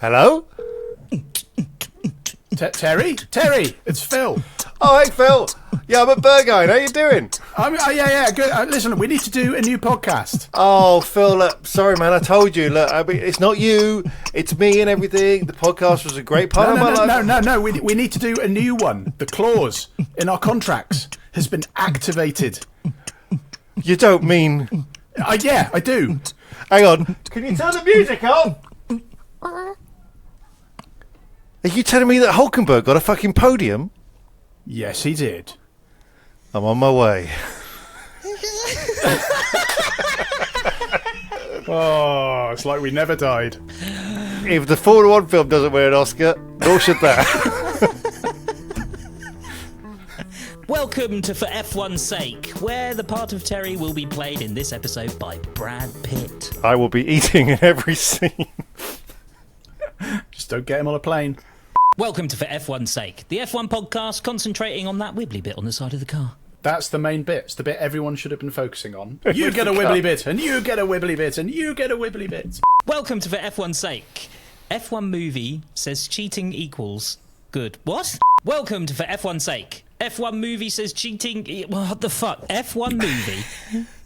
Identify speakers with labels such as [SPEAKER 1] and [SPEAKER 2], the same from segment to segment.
[SPEAKER 1] Hello?
[SPEAKER 2] Terry, it's Phil.
[SPEAKER 1] Oh, hey, Phil. Yeah, I'm at Burgoyne. How you doing?
[SPEAKER 2] Yeah, good. Listen, we need to do a new podcast.
[SPEAKER 1] Oh, Phil, look, sorry, man. I told you. Look, I mean, it's not you. It's me and everything. The podcast was a great part of my life.
[SPEAKER 2] No. We need to do a new one. The clause in our contracts has been activated.
[SPEAKER 1] You don't mean...
[SPEAKER 2] Yeah, I do.
[SPEAKER 1] Hang on. Can you turn the music on? Are you telling me that Hulkenberg got a fucking podium?
[SPEAKER 2] Yes, he did.
[SPEAKER 1] I'm on my way.
[SPEAKER 2] Oh, it's like we never died.
[SPEAKER 1] If the Formula 1 film doesn't win an Oscar, nor should that.
[SPEAKER 3] Welcome to For F1's Sake, where the part of Terry will be played in this episode by Brad Pitt.
[SPEAKER 1] I will be eating in every scene.
[SPEAKER 2] Just don't get him on a plane.
[SPEAKER 3] Welcome to For F1's Sake, the F1 podcast concentrating on that wibbly bit on the side of the car.
[SPEAKER 2] That's the main bit. It's the bit everyone should have been focusing on. You get a wibbly bit, and you get a wibbly bit, and you get a wibbly bit.
[SPEAKER 3] Welcome to For F1's Sake. F1 movie says cheating equals good. What? Welcome to For F1's Sake. F1 movie says cheating... What the fuck? F1 movie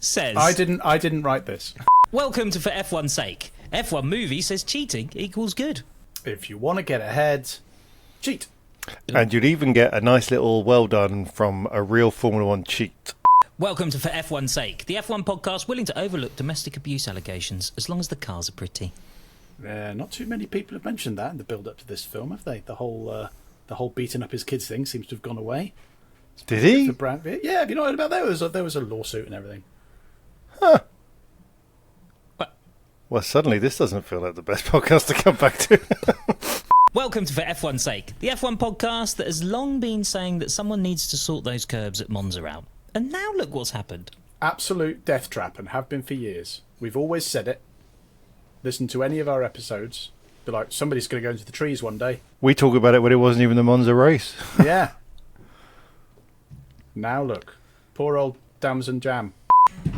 [SPEAKER 3] says...
[SPEAKER 2] I didn't write this.
[SPEAKER 3] Welcome to For F1's Sake. F1 movie says cheating equals good.
[SPEAKER 2] If you want to get ahead, cheat.
[SPEAKER 1] And you'd even get a nice little well done from a real Formula 1 cheat.
[SPEAKER 3] Welcome to For F1's Sake, the F1 podcast willing to overlook domestic abuse allegations as long as the cars are pretty.
[SPEAKER 2] Not too many people have mentioned that in the build-up to this film, have they? The whole beating up his kids thing seems to have gone away.
[SPEAKER 1] Did he?
[SPEAKER 2] Yeah, have you not heard about that? There was a lawsuit and everything.
[SPEAKER 1] Huh.
[SPEAKER 3] What?
[SPEAKER 1] Well, suddenly this doesn't feel like the best podcast to come back to.
[SPEAKER 3] Welcome to For F1's Sake, the F1 podcast that has long been saying that someone needs to sort those curbs at Monza out. And now look what's happened.
[SPEAKER 2] Absolute death trap, and have been for years. We've always said it. Listen to any of our episodes. Be like, somebody's going to go into the trees one day.
[SPEAKER 1] We talk about it when it wasn't even the Monza race.
[SPEAKER 2] Yeah. Now look. Poor old Damson Jam.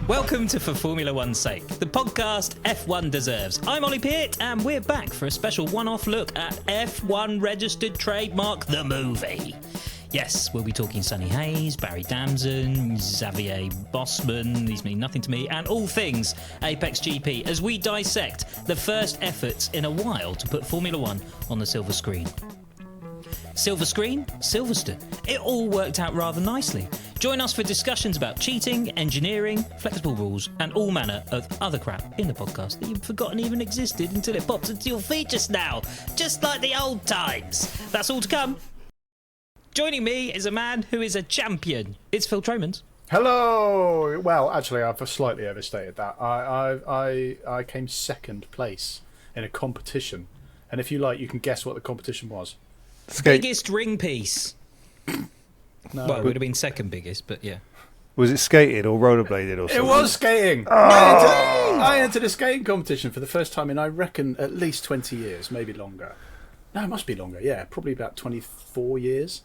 [SPEAKER 3] Welcome to For Formula One's Sake, the podcast F1 deserves. I'm Ollie Pitt, and we're back for a special one-off look at F1 registered trademark, the movie. Yes, we'll be talking Sonny Hayes, Barry Damson, Xavier Bossman, these mean nothing to me, and all things Apex GP as we dissect the first efforts in a while to put Formula One on the silver screen. Silver screen, Silverstone. It all worked out rather nicely. Join us for discussions about cheating, engineering, flexible rules, and all manner of other crap in the podcast that you've forgotten even existed until it pops into your feed just now. Just like the old times. That's all to come. Joining me is a man who is a champion. It's Phil Tromans.
[SPEAKER 2] Hello! Well, actually, I've slightly overstated that. I came second place in a competition. And if you like, you can guess what the competition was.
[SPEAKER 3] Biggest ring piece.
[SPEAKER 2] No.
[SPEAKER 3] Well, it would have been second biggest, but yeah.
[SPEAKER 1] Was it skating or rollerbladed or something?
[SPEAKER 2] It was skating.
[SPEAKER 1] Oh.
[SPEAKER 2] I entered a skating competition for the first time in, I reckon, at least 20 years, maybe longer. No, it must be longer, yeah. Probably about 24 years.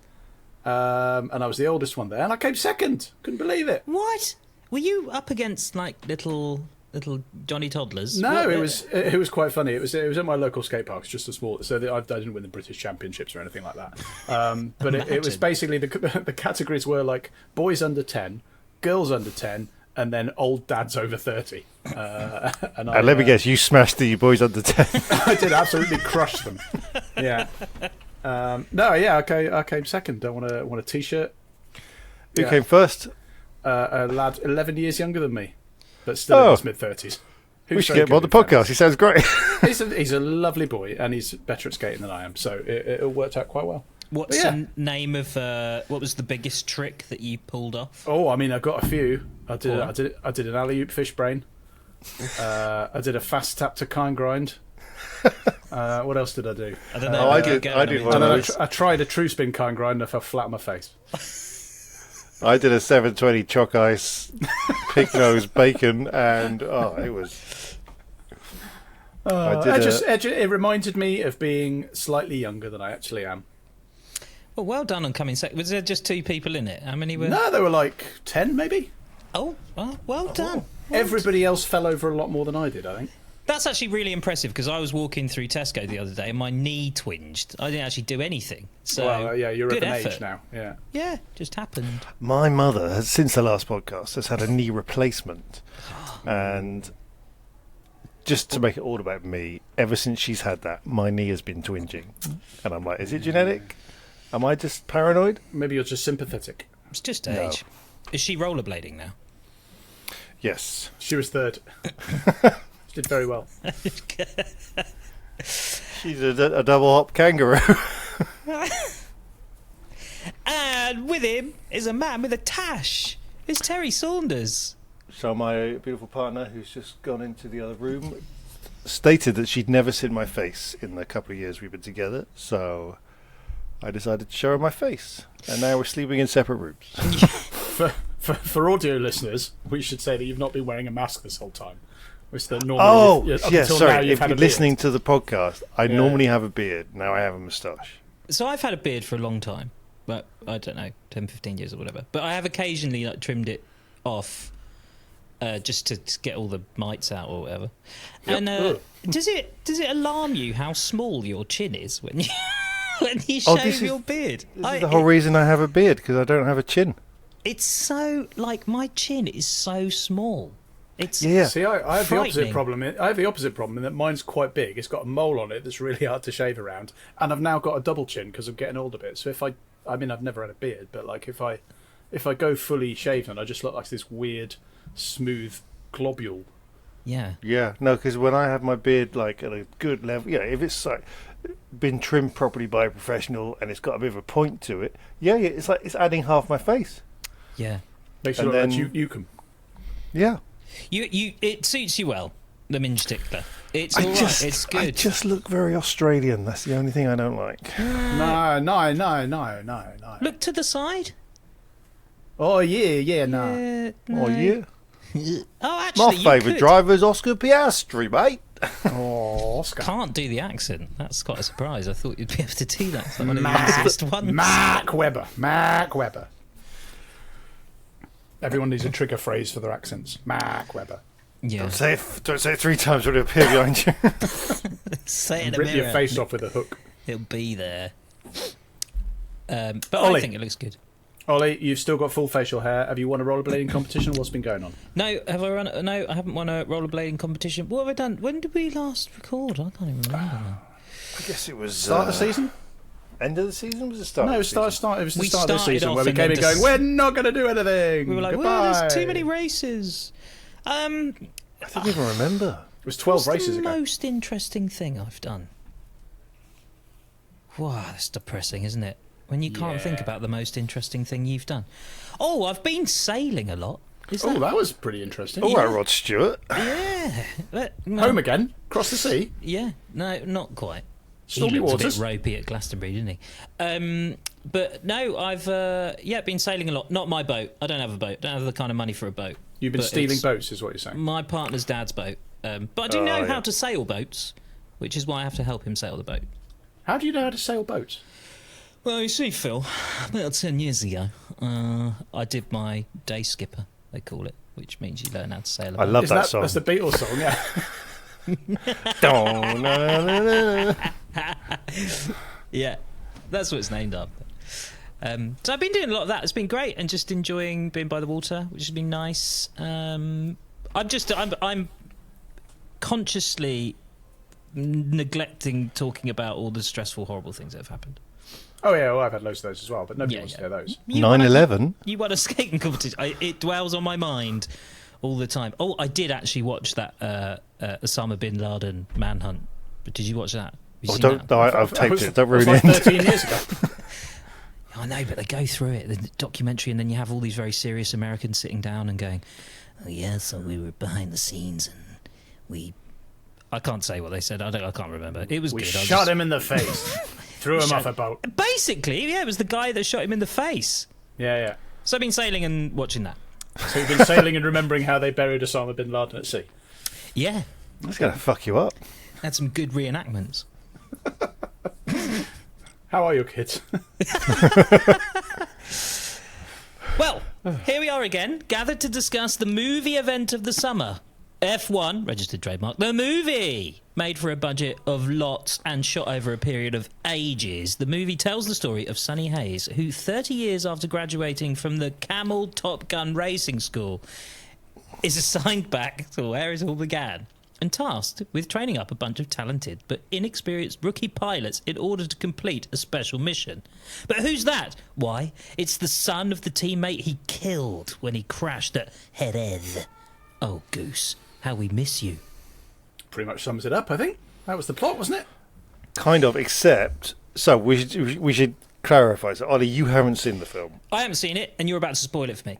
[SPEAKER 2] And I was the oldest one there, and I came second. Couldn't believe it.
[SPEAKER 3] What? Were you up against, like, little Johnny Toddlers?
[SPEAKER 2] No, it was quite funny. It was at my local skate park. It's just a small. So I didn't win the British Championships or anything like that. But it was basically the categories were like boys under 10, girls under 10, and then old dads over 30. And
[SPEAKER 1] let me guess, you smashed the boys under 10.
[SPEAKER 2] I did absolutely crush them. Yeah. I came second. I want a t-shirt.
[SPEAKER 1] Who came first?
[SPEAKER 2] A lad 11 years younger than me. But still in his mid-30s.
[SPEAKER 1] We should get him on the podcast. He sounds great.
[SPEAKER 2] He's a lovely boy, and he's better at skating than I am, so it worked out quite well.
[SPEAKER 3] What's the name of... what was the biggest trick that you pulled off?
[SPEAKER 2] Oh, I mean, I've got a few. I did an alley-oop fish brain. I did a fast tap to kind grind. What else did I do?
[SPEAKER 3] I don't know.
[SPEAKER 1] I did one of those.
[SPEAKER 2] I tried a true spin kind grind and I fell flat on my face.
[SPEAKER 1] I did a 720 chalk ice, pig nose bacon, and it was.
[SPEAKER 2] It reminded me of being slightly younger than I actually am.
[SPEAKER 3] Well done on coming second. Was there just two people in it? How many were?
[SPEAKER 2] No, there were like 10 maybe.
[SPEAKER 3] Oh, well done.
[SPEAKER 2] Everybody else fell over a lot more than I did, I think.
[SPEAKER 3] That's actually really impressive because I was walking through Tesco the other day and my knee twinged. I didn't actually do anything. So
[SPEAKER 2] Well, yeah, you're
[SPEAKER 3] good
[SPEAKER 2] at an
[SPEAKER 3] effort.
[SPEAKER 2] age now. Yeah.
[SPEAKER 3] Yeah, just happened.
[SPEAKER 1] My mother has, since the last podcast, has had a knee replacement, and just to make it all about me, ever since she's had that, my knee has been twinging, and I'm like, is it genetic? Am I just paranoid?
[SPEAKER 2] Maybe you're just sympathetic.
[SPEAKER 3] It's just age. Is she rollerblading now?
[SPEAKER 1] Yes.
[SPEAKER 2] She was third. She did very well.
[SPEAKER 1] She's a double hop kangaroo.
[SPEAKER 3] And with him is a man with a tash. It's Terry Saunders.
[SPEAKER 1] So my beautiful partner, who's just gone into the other room, stated that she'd never seen my face in the couple of years we've been together, so I decided to show her my face. And now we're sleeping in separate rooms.
[SPEAKER 2] For audio listeners, we should say that you've not been wearing a mask this whole time. Which the normally up until
[SPEAKER 1] sorry.
[SPEAKER 2] now you've
[SPEAKER 1] If
[SPEAKER 2] had
[SPEAKER 1] you're
[SPEAKER 2] a beard.
[SPEAKER 1] listening to the podcast, I normally have a beard. Now I have a moustache.
[SPEAKER 3] So I've had a beard for a long time, but I don't know, 10, 15 years or whatever. But I have occasionally trimmed it off just to get all the mites out or whatever.
[SPEAKER 2] Yep.
[SPEAKER 3] And does it alarm you how small your chin is when you shave your beard?
[SPEAKER 1] This is the whole reason I have a beard, because I don't have a chin.
[SPEAKER 3] It's so my chin is so small. It's
[SPEAKER 1] Yeah.
[SPEAKER 2] See, I have the opposite
[SPEAKER 3] frightening.
[SPEAKER 2] problem. I have the opposite problem in that mine's quite big. It's got a mole on it that's really hard to shave around, and I've now got a double chin because I'm getting older a bit. So I mean, I've never had a beard, but like if I go fully shaven, I just look like this weird, smooth globule.
[SPEAKER 3] Yeah.
[SPEAKER 1] Yeah, no, because when I have my beard like at a good level, if it's like been trimmed properly by a professional and it's got a bit of a point to it, it's like it's adding half my face.
[SPEAKER 3] Yeah.
[SPEAKER 2] Makes you
[SPEAKER 1] And
[SPEAKER 2] look like
[SPEAKER 1] then-
[SPEAKER 2] you can.
[SPEAKER 1] Yeah.
[SPEAKER 3] You it suits you well, the minge tickler. It's all right. It's good.
[SPEAKER 1] I just look very Australian. That's the only thing I don't like.
[SPEAKER 2] No.
[SPEAKER 3] Look to the side.
[SPEAKER 2] Oh yeah, no.
[SPEAKER 1] Oh, yeah.
[SPEAKER 3] Oh, actually,
[SPEAKER 1] My
[SPEAKER 3] you
[SPEAKER 1] favourite
[SPEAKER 3] could.
[SPEAKER 1] driver's Oscar Piastri, mate.
[SPEAKER 2] Oh, Oscar.
[SPEAKER 3] Can't do the accent. That's quite a surprise. I thought you'd be able to do that. It's like one of the easiest ones.
[SPEAKER 2] Mark Webber. Everyone needs a trigger phrase for their accents. Mark Webber.
[SPEAKER 3] Yeah.
[SPEAKER 1] Don't say it 3 times when it appear behind you.
[SPEAKER 3] Say it in a
[SPEAKER 2] Rip
[SPEAKER 3] mirror.
[SPEAKER 2] your face off with a hook.
[SPEAKER 3] It'll be there. But
[SPEAKER 2] Ollie.
[SPEAKER 3] I think it looks good.
[SPEAKER 2] Ollie, you've still got full facial hair. Have you won a rollerblading competition? What's been going on?
[SPEAKER 3] No, have I run? No, I haven't won a rollerblading competition. What have I done? When did we last record? I can't even remember now.
[SPEAKER 1] I guess it was
[SPEAKER 2] Start of the season?
[SPEAKER 1] End of the season? Was it start?
[SPEAKER 2] No, it
[SPEAKER 1] of
[SPEAKER 2] was
[SPEAKER 1] the season?
[SPEAKER 2] start. It was the
[SPEAKER 3] We
[SPEAKER 2] start of the
[SPEAKER 3] started
[SPEAKER 2] season
[SPEAKER 3] off
[SPEAKER 2] where we
[SPEAKER 3] and
[SPEAKER 2] came
[SPEAKER 3] then
[SPEAKER 2] in going,
[SPEAKER 3] just-
[SPEAKER 2] we're not going to do anything.
[SPEAKER 3] We were like,
[SPEAKER 2] Goodbye.
[SPEAKER 3] well, there's too many races.
[SPEAKER 1] I don't even remember.
[SPEAKER 2] It was 12
[SPEAKER 3] What's
[SPEAKER 2] races
[SPEAKER 3] the
[SPEAKER 2] ago.
[SPEAKER 3] most interesting thing I've done? Wow, that's depressing, isn't it? When you can't think
[SPEAKER 2] Yeah.
[SPEAKER 3] about the most interesting thing you've done. Oh, I've been sailing a lot. Is
[SPEAKER 2] Oh, that was pretty interesting.
[SPEAKER 1] All right, Rod Stewart.
[SPEAKER 3] Yeah.
[SPEAKER 2] Home again? Across the sea?
[SPEAKER 3] Yeah. No, not quite.
[SPEAKER 2] Stormy
[SPEAKER 3] he looked
[SPEAKER 2] waters?
[SPEAKER 3] a bit ropey at Glastonbury, didn't he? But no, I've been sailing a lot. Not my boat. I don't have a boat. Don't have the kind of money for a boat.
[SPEAKER 2] You've been
[SPEAKER 3] But
[SPEAKER 2] stealing
[SPEAKER 3] it's
[SPEAKER 2] boats, is what you're saying.
[SPEAKER 3] My partner's dad's boat. But I do know how to sail boats, which is why I have to help him sail the boat.
[SPEAKER 2] How do you know how to sail boats?
[SPEAKER 3] Well, you see, Phil, about 10 years ago, I did my day skipper, they call it, which means you learn how to sail a boat.
[SPEAKER 1] I love
[SPEAKER 2] Isn't
[SPEAKER 1] that song.
[SPEAKER 2] That's the Beatles song, yeah.
[SPEAKER 3] Yeah, that's what it's named after. So I've been doing a lot of that. It's been great, and just enjoying being by the water, which has been nice. I'm consciously neglecting talking about all the stressful, horrible things that have happened.
[SPEAKER 2] Oh, yeah, well, I've had loads of those as well, but nobody
[SPEAKER 3] Yeah,
[SPEAKER 2] wants to
[SPEAKER 3] yeah.
[SPEAKER 2] hear those.
[SPEAKER 1] 9/11.
[SPEAKER 3] You won a skating competition. It dwells on my mind all the time. Oh, I did actually watch that Osama bin Laden manhunt. But did you watch that? Have you
[SPEAKER 1] Oh,
[SPEAKER 3] seen
[SPEAKER 1] don't.
[SPEAKER 3] that?
[SPEAKER 1] No, I've taped it. Don't
[SPEAKER 2] It was
[SPEAKER 1] ruin
[SPEAKER 2] like
[SPEAKER 1] it.
[SPEAKER 2] 13 years ago.
[SPEAKER 3] I know, but they go through it, the documentary, and then you have all these very serious Americans sitting down and going, "Oh yeah, so we were behind the scenes and we." I can't say what they said. I can't remember. It was
[SPEAKER 2] We
[SPEAKER 3] good.
[SPEAKER 2] shot him in the face. Threw him off a boat.
[SPEAKER 3] Basically, yeah, it was the guy that shot him in the face.
[SPEAKER 2] Yeah.
[SPEAKER 3] So I've been sailing and watching that.
[SPEAKER 2] So you've been sailing and remembering how they buried Osama bin Laden at sea.
[SPEAKER 3] Yeah,
[SPEAKER 1] That's gonna fuck you up.
[SPEAKER 3] had some good reenactments.
[SPEAKER 2] How are your kids?
[SPEAKER 3] Well, here we are again, gathered to discuss the movie event of the summer. F1, registered trademark, the movie! Made for a budget of lots and shot over a period of ages, the movie tells the story of Sonny Hayes, who 30 years after graduating from the Camel Top Gun Racing School is assigned back to where it all began and tasked with training up a bunch of talented but inexperienced rookie pilots in order to complete a special mission. But who's that? Why, it's the son of the teammate he killed when he crashed at Jerez. Oh, Goose, how we miss you.
[SPEAKER 2] Pretty much sums it up, I think. That was the plot, wasn't it?
[SPEAKER 1] Kind of, except... So, we should clarify. So, Ollie, you haven't seen the film.
[SPEAKER 3] I haven't seen it, and you're about to spoil it for me.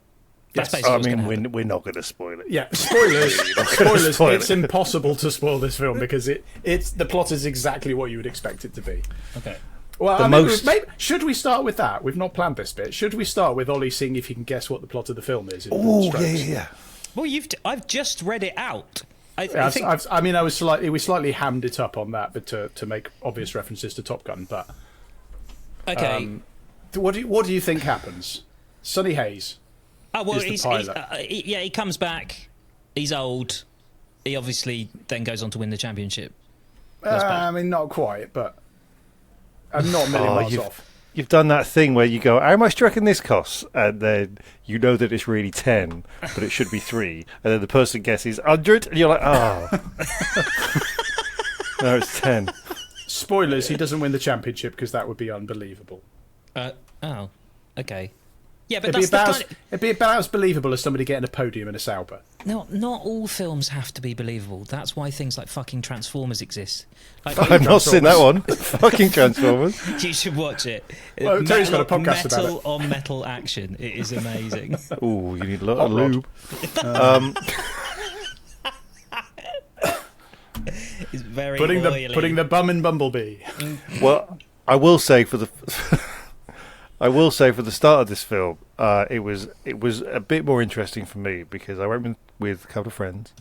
[SPEAKER 3] That's
[SPEAKER 2] Yes.
[SPEAKER 3] basically
[SPEAKER 1] I
[SPEAKER 3] what's gonna
[SPEAKER 1] mean,
[SPEAKER 3] happen.
[SPEAKER 1] we're not going to spoil it.
[SPEAKER 2] Yeah, spoilers. Spoilers.
[SPEAKER 1] spoil
[SPEAKER 2] It's
[SPEAKER 1] it.
[SPEAKER 2] impossible to spoil this film because it's the plot is exactly what you would expect it to be.
[SPEAKER 3] Okay.
[SPEAKER 2] Well,
[SPEAKER 1] The
[SPEAKER 2] I mean,
[SPEAKER 1] most-
[SPEAKER 2] should we start with that? We've not planned this bit. Should we start with Ollie seeing if he can guess what the plot of the film is? In broad
[SPEAKER 1] Oh,
[SPEAKER 2] strokes?
[SPEAKER 1] yeah.
[SPEAKER 3] Well, I've just read it out. I think...
[SPEAKER 2] we slightly hammed it up on that, but to make obvious references to Top Gun. But
[SPEAKER 3] Okay.
[SPEAKER 2] what do you think happens? Sonny Hayes.
[SPEAKER 3] Oh, well,
[SPEAKER 2] is the pilot.
[SPEAKER 3] he comes back. He's old. He obviously then goes on to win the championship. That's bad.
[SPEAKER 2] I mean, not quite, but I'm not a million miles off.
[SPEAKER 1] You've done that thing where you go, how much do you reckon this costs? And then you know that it's really 10, but it should be 3. And then the person guesses 100, and you're like, oh. No, it's 10.
[SPEAKER 2] Spoilers, he doesn't win the championship because that would be unbelievable.
[SPEAKER 3] Oh, okay. Yeah, but
[SPEAKER 2] It'd
[SPEAKER 3] that's
[SPEAKER 2] be about as believable as somebody getting a podium in a Sauber.
[SPEAKER 3] not all films have to be believable. That's why things like fucking Transformers exist. Like,
[SPEAKER 1] I've not seen that one. Fucking Transformers.
[SPEAKER 3] you should watch it.
[SPEAKER 2] Well, Terry's got a podcast about
[SPEAKER 3] metal on metal action. It is amazing.
[SPEAKER 1] Ooh, you need a lot
[SPEAKER 2] Hot
[SPEAKER 1] of
[SPEAKER 2] rod.
[SPEAKER 1] lube.
[SPEAKER 3] It's very
[SPEAKER 2] Putting
[SPEAKER 3] oily.
[SPEAKER 2] the bum in Bumblebee.
[SPEAKER 1] Well, I will say for the start of this film, it was a bit more interesting for me because I went with a couple of friends,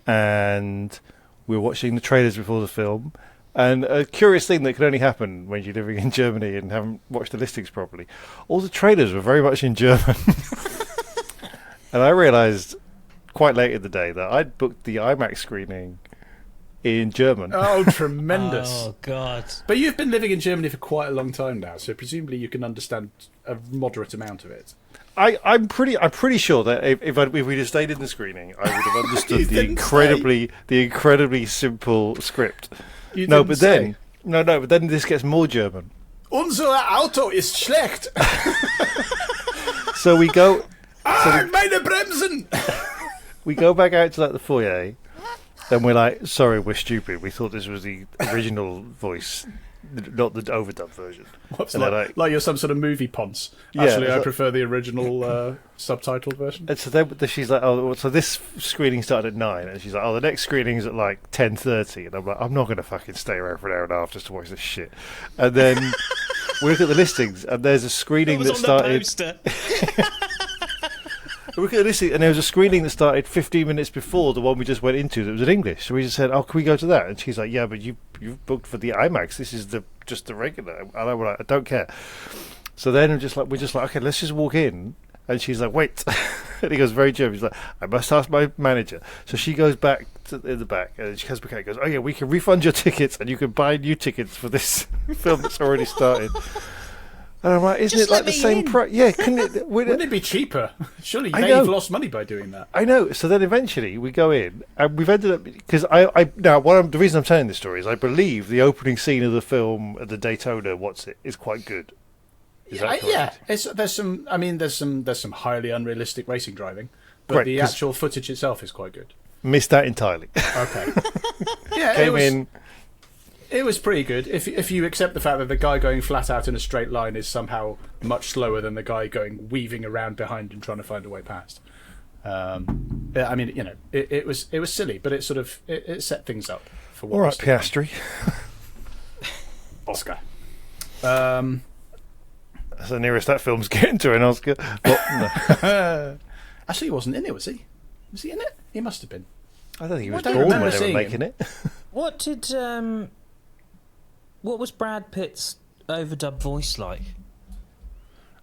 [SPEAKER 1] and we were watching the trailers before the film. And a curious thing that can only happen when you're living in Germany and haven't watched the listings properly, all the trailers were very much in German, and I realised quite late in the day that I'd booked the IMAX screening in German.
[SPEAKER 2] Oh, tremendous.
[SPEAKER 3] Oh God.
[SPEAKER 2] But you've been living in Germany for quite a long time now, so presumably you can understand a moderate amount of it.
[SPEAKER 1] I'm pretty sure that if we'd have stayed in the screening, I would have
[SPEAKER 2] You
[SPEAKER 1] understood the
[SPEAKER 2] didn't
[SPEAKER 1] incredibly simple script.
[SPEAKER 2] You
[SPEAKER 1] No,
[SPEAKER 2] didn't
[SPEAKER 1] but
[SPEAKER 2] say,
[SPEAKER 1] then this gets more German.
[SPEAKER 2] Unser Auto ist schlecht.
[SPEAKER 1] So we go
[SPEAKER 2] Meine Bremsen.
[SPEAKER 1] we go back out to like the foyer, and we're like, sorry, we're stupid. We thought this was the original voice, not the overdub version.
[SPEAKER 2] What's
[SPEAKER 1] And they're
[SPEAKER 2] like you're some sort of movie ponce.
[SPEAKER 1] Yeah,
[SPEAKER 2] Actually,
[SPEAKER 1] it's
[SPEAKER 2] I
[SPEAKER 1] like-
[SPEAKER 2] prefer the original subtitled version.
[SPEAKER 1] And so then she's like, oh, so this screening started at 9, and she's like, oh, the next screening's at like 10:30, and I'm like, I'm not going to fucking stay around for an hour and a half just to watch this shit. And then we look at the listings, and there's a screening
[SPEAKER 3] It was
[SPEAKER 1] that
[SPEAKER 3] on
[SPEAKER 1] started.
[SPEAKER 3] the poster.
[SPEAKER 1] We look at the listing, and there was a screening that started 15 minutes before the one we just went into that was in English. So we just said, oh, can we go to that? And she's like, yeah, but you've booked for the IMAX. This is just the regular. And I'm like, I don't care. So then we're just like, okay, let's just walk in. And she's like, wait. And he goes very German. He's like, I must ask my manager. So she goes back in the back, and she comes back and goes, oh yeah, we can refund your tickets, and you can buy new tickets for this film that's already started. And I'm like, isn't
[SPEAKER 3] Just
[SPEAKER 1] it like
[SPEAKER 3] let
[SPEAKER 1] the
[SPEAKER 3] me
[SPEAKER 1] same
[SPEAKER 3] in.
[SPEAKER 1] price? Yeah, couldn't it?
[SPEAKER 2] Wouldn't it be cheaper? Surely
[SPEAKER 1] I know.
[SPEAKER 2] they've lost money by doing that.
[SPEAKER 1] I know. So then eventually we go in, and we've ended up because the reason I'm telling this story is I believe the opening scene of the film at the Daytona, is quite good. Is that
[SPEAKER 2] Yeah,
[SPEAKER 1] correct?
[SPEAKER 2] there's some highly unrealistic racing driving, but
[SPEAKER 1] Great,
[SPEAKER 2] the
[SPEAKER 1] 'cause-
[SPEAKER 2] actual footage itself is quite good.
[SPEAKER 1] Missed that entirely.
[SPEAKER 2] Okay. Yeah,
[SPEAKER 1] Came in.
[SPEAKER 2] It was pretty good. If you accept the fact that the guy going flat out in a straight line is somehow much slower than the guy going weaving around behind and trying to find a way past. I mean, you know, it was silly, but it sort of it set things up for what
[SPEAKER 1] All right,
[SPEAKER 2] was to come.
[SPEAKER 1] Piastri.
[SPEAKER 2] Oscar.
[SPEAKER 1] That's the nearest that film's getting to an Oscar. But, no.
[SPEAKER 2] Actually, he wasn't in it, was he? Was he in it? He must have been.
[SPEAKER 1] I don't think he was
[SPEAKER 2] I don't
[SPEAKER 1] born when
[SPEAKER 2] remember
[SPEAKER 1] they were
[SPEAKER 2] seeing
[SPEAKER 1] making
[SPEAKER 2] him.
[SPEAKER 1] it.
[SPEAKER 3] What was Brad Pitt's overdub voice like?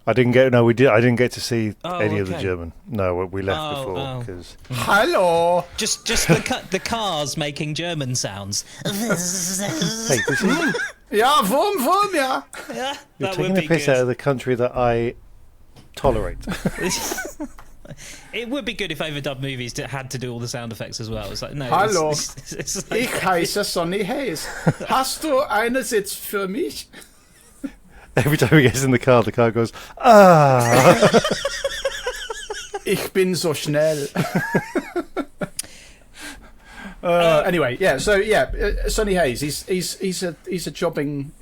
[SPEAKER 1] I didn't get. No, we did. I didn't get to see
[SPEAKER 3] Oh,
[SPEAKER 1] any of the
[SPEAKER 3] okay.
[SPEAKER 1] German. No, we left before
[SPEAKER 3] Oh.
[SPEAKER 1] because.
[SPEAKER 2] Hello.
[SPEAKER 3] Just the cars making German sounds.
[SPEAKER 1] Hey, this is,
[SPEAKER 2] Yeah, vroom, yeah.
[SPEAKER 3] Yeah,
[SPEAKER 1] you're
[SPEAKER 3] that
[SPEAKER 1] taking
[SPEAKER 3] would
[SPEAKER 1] the
[SPEAKER 3] be
[SPEAKER 1] piss
[SPEAKER 3] good.
[SPEAKER 1] out of the country that I tolerate.
[SPEAKER 3] It would be good if overdub movies had to do all the sound effects as well. It's like, no.
[SPEAKER 2] Hallo.
[SPEAKER 3] It's like,
[SPEAKER 2] Ich heiße Sonny Hayes. Hast du einen Sitz für mich?
[SPEAKER 1] Every time he gets in the car goes, ah.
[SPEAKER 2] Ich bin so schnell. Anyway, yeah. So yeah, Sonny Hayes. He's a jobbing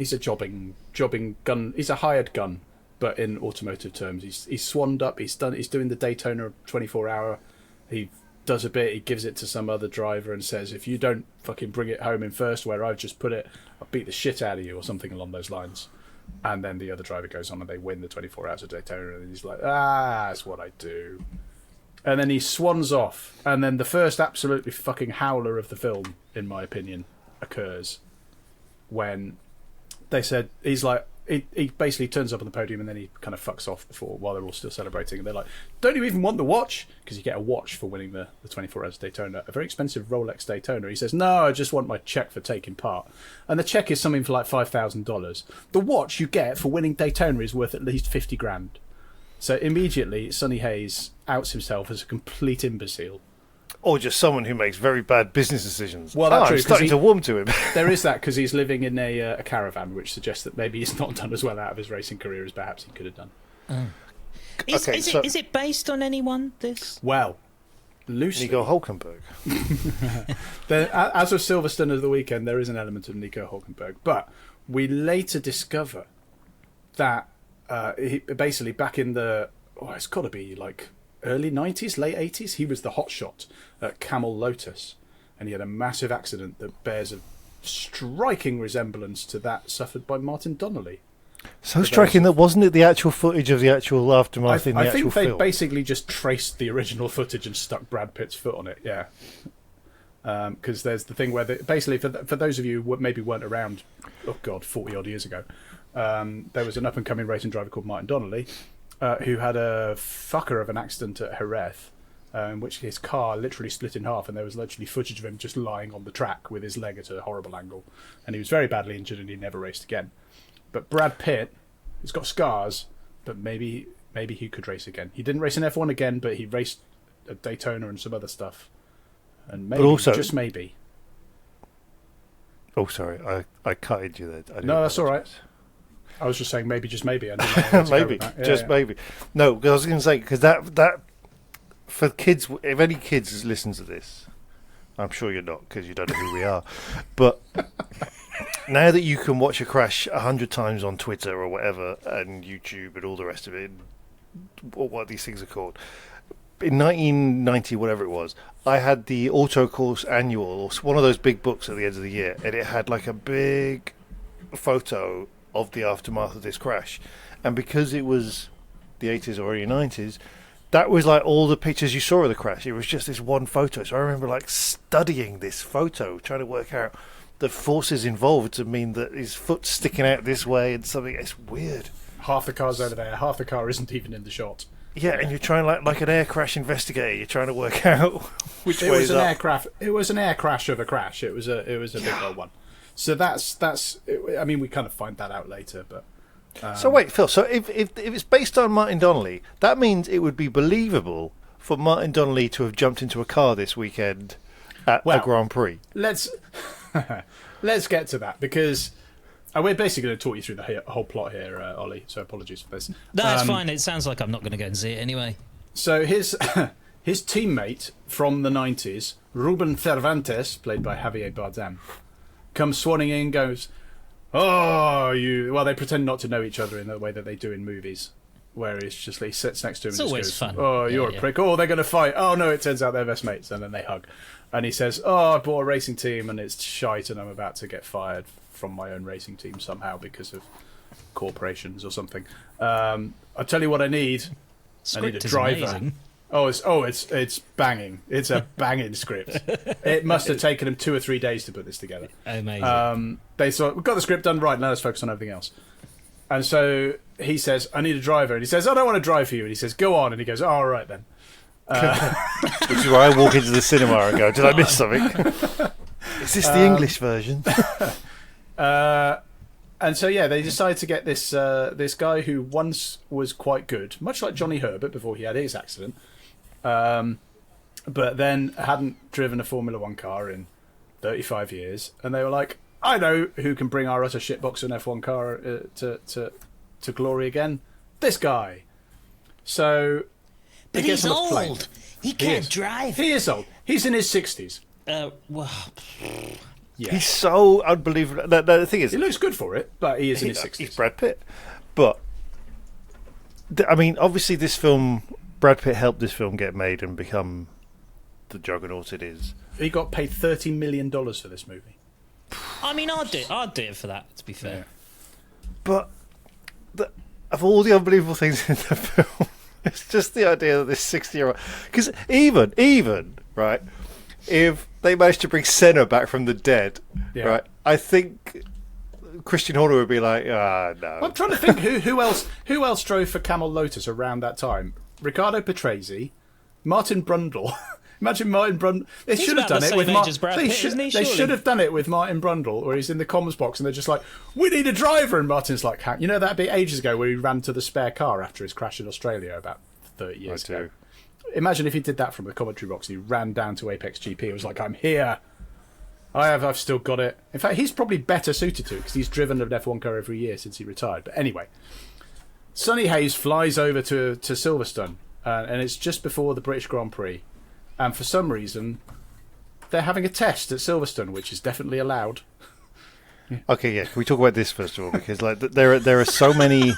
[SPEAKER 2] gun. He's a hired gun, but in automotive terms, he's swanned up. He's doing the Daytona 24-hour. He does a bit. He gives it to some other driver and says, "If you don't fucking bring it home in first where I've just put it, I'll beat the shit out of you," or something along those lines. And then the other driver goes on and they win the 24 hours of Daytona, and he's like, that's what I do. And then he swans off, and then the first absolutely fucking howler of the film, in my opinion, occurs when they said, he's like, he basically turns up on the podium and then he kind of fucks off while they're all still celebrating, and they're like, "Don't you even want the watch?" Because you get a watch for winning the 24 hours of Daytona, a very expensive Rolex Daytona. He says, "No, I just want my check for taking part." And the check is something for like $5,000. The watch you get for winning Daytona is worth at least 50 grand. So immediately Sonny Hayes outs himself as a complete imbecile.
[SPEAKER 1] Or just someone who makes very bad business decisions.
[SPEAKER 2] Well, that's true,
[SPEAKER 1] I'm
[SPEAKER 2] 'cause
[SPEAKER 1] starting to warm to him.
[SPEAKER 2] There is that, because he's living in a caravan, which suggests that maybe he's not done as well out of his racing career as perhaps he could have done.
[SPEAKER 3] Is it based on anyone? This?
[SPEAKER 2] Well, loosely.
[SPEAKER 1] Nico Hulkenberg.
[SPEAKER 2] As of Silverstone of the weekend, there is an element of Nico Hulkenberg, but we later discover that he, basically back in the it's got to be like early 90s, late 80s, he was the hotshot at Camel Lotus, and he had a massive accident that bears a striking resemblance to that suffered by Martin Donnelly.
[SPEAKER 1] So striking that wasn't it the actual footage of the actual aftermath in the
[SPEAKER 2] I
[SPEAKER 1] actual
[SPEAKER 2] think they
[SPEAKER 1] film?
[SPEAKER 2] basically just traced the original footage and stuck Brad Pitt's foot on it. Yeah, because there's the thing where basically for those of you who maybe weren't around, 40 odd years ago, there was an up and coming racing driver called Martin Donnelly, who had a fucker of an accident at Jerez, in which his car literally split in half, and there was literally footage of him just lying on the track with his leg at a horrible angle, and he was very badly injured and he never raced again. But Brad Pitt, he's got scars, but maybe he could race again. He didn't race in F1 again, but he raced at Daytona and some other stuff. And maybe, just maybe.
[SPEAKER 1] Oh, sorry, I cutted you there.
[SPEAKER 2] No, that's all right. I was just saying maybe, just maybe. I didn't know where to go
[SPEAKER 1] Maybe,
[SPEAKER 2] with that.
[SPEAKER 1] just maybe. No, because I was going to say, because that for kids, if any kids listen to this, I'm sure you're not, because you don't know who we are, but now that you can watch a crash 100 times on Twitter or whatever, and YouTube and all the rest of it, or what these things are called, in 1990, whatever it was, I had the Autocourse Annual, or one of those big books at the end of the year, and it had like a big photo of the aftermath of this crash. And because it was the 80s or early 90s, that was like all the pictures you saw of the crash. It was just this one photo. So I remember like studying this photo, trying to work out the forces involved to mean that his foot's sticking out this way and something. It's weird.
[SPEAKER 2] Half the car's over there. Half the car isn't even in the shot.
[SPEAKER 1] Yeah, and you're trying like an air crash investigator. You're trying to work out which
[SPEAKER 2] It
[SPEAKER 1] way
[SPEAKER 2] was
[SPEAKER 1] is
[SPEAKER 2] an
[SPEAKER 1] up.
[SPEAKER 2] aircraft. It was an air crash of a crash. It was a big old one. So that's. I mean, we kind of find that out later, but.
[SPEAKER 1] So wait, Phil. So if it's based on Martin Donnelly, that means it would be believable for Martin Donnelly to have jumped into a car this weekend at a Grand Prix.
[SPEAKER 2] Let's get to that, because we're basically going to talk you through the whole plot here, Ollie. So apologies for this.
[SPEAKER 3] That's fine. It sounds like I'm not going to go and see it anyway.
[SPEAKER 2] So his teammate from the 90s, Ruben Cervantes, played by Javier Bardem, comes swanning in, goes, "Oh, you..." Well, they pretend not to know each other in the way that they do in movies, where he sits next to him and just
[SPEAKER 3] always
[SPEAKER 2] goes,
[SPEAKER 3] fun.
[SPEAKER 2] "Oh, you're a prick. Oh, they're going to fight. Oh, no, it turns out they're best mates." And then they hug. And he says, "Oh, I bought a racing team and it's shite and I'm about to get fired from my own racing team somehow because of corporations or something. I'll tell you what I need. I need a
[SPEAKER 3] Script is
[SPEAKER 2] driver."
[SPEAKER 3] amazing.
[SPEAKER 2] It's banging. It's a banging script. It must have taken him 2 or 3 days to put this together.
[SPEAKER 3] Amazing.
[SPEAKER 2] They thought, "We've got the script done right, now let's focus on everything else." And so he says, "I need a driver," and he says, "I don't want to drive for you," and he says, "Go on," and he goes, "Oh, all right then."
[SPEAKER 1] Which is why I walk into the cinema and go, "Did I miss something? Is this the English version?"
[SPEAKER 2] And so they decide to get this this guy who once was quite good, much like Johnny Herbert before he had his accident, but then hadn't driven a Formula One car in 35 years, and they were like, "I know who can bring our utter shitbox an F1 car to glory again. This guy." So.
[SPEAKER 3] But he's old. He can't drive.
[SPEAKER 2] He is old. He's in his 60s.
[SPEAKER 3] Well,
[SPEAKER 2] yeah.
[SPEAKER 1] He's so unbelievable. The thing is,
[SPEAKER 2] he looks good for it, but he is in his 60s.
[SPEAKER 1] He's Brad Pitt. But, I mean, obviously this film, Brad Pitt helped this film get made and become the juggernaut it is.
[SPEAKER 2] He got paid $30 million for this movie.
[SPEAKER 3] I mean, I'd do it for that, to be fair.
[SPEAKER 2] Yeah.
[SPEAKER 1] But, of all the unbelievable things in the film, it's just the idea that this 60-year-old... Because even, right, if they managed to bring Senna back from the dead, right, I think Christian Horner would be like, no.
[SPEAKER 2] I'm trying to think who else drove for Camel Lotus around that time. Riccardo Patrese, Martin Brundle. Imagine Martin Brundle. They should have done it with They should have done it with Martin Brundle, where he's in the comms box and they're just like, "We need a driver," and Martin's like, "You know that bit ages ago where he ran to the spare car after his crash in Australia about 30 years ago." Imagine if he did that from the commentary box and he ran down to Apex GP. It was like, "I'm here. I've still got it." In fact, he's probably better suited to it because he's driven an F1 car every year since he retired. But anyway, Sonny Hayes flies over to Silverstone, and it's just before the British Grand Prix. And for some reason, they're having a test at Silverstone, which is definitely allowed.
[SPEAKER 1] Okay, yeah. Can we talk about this first of all? Because like there are so many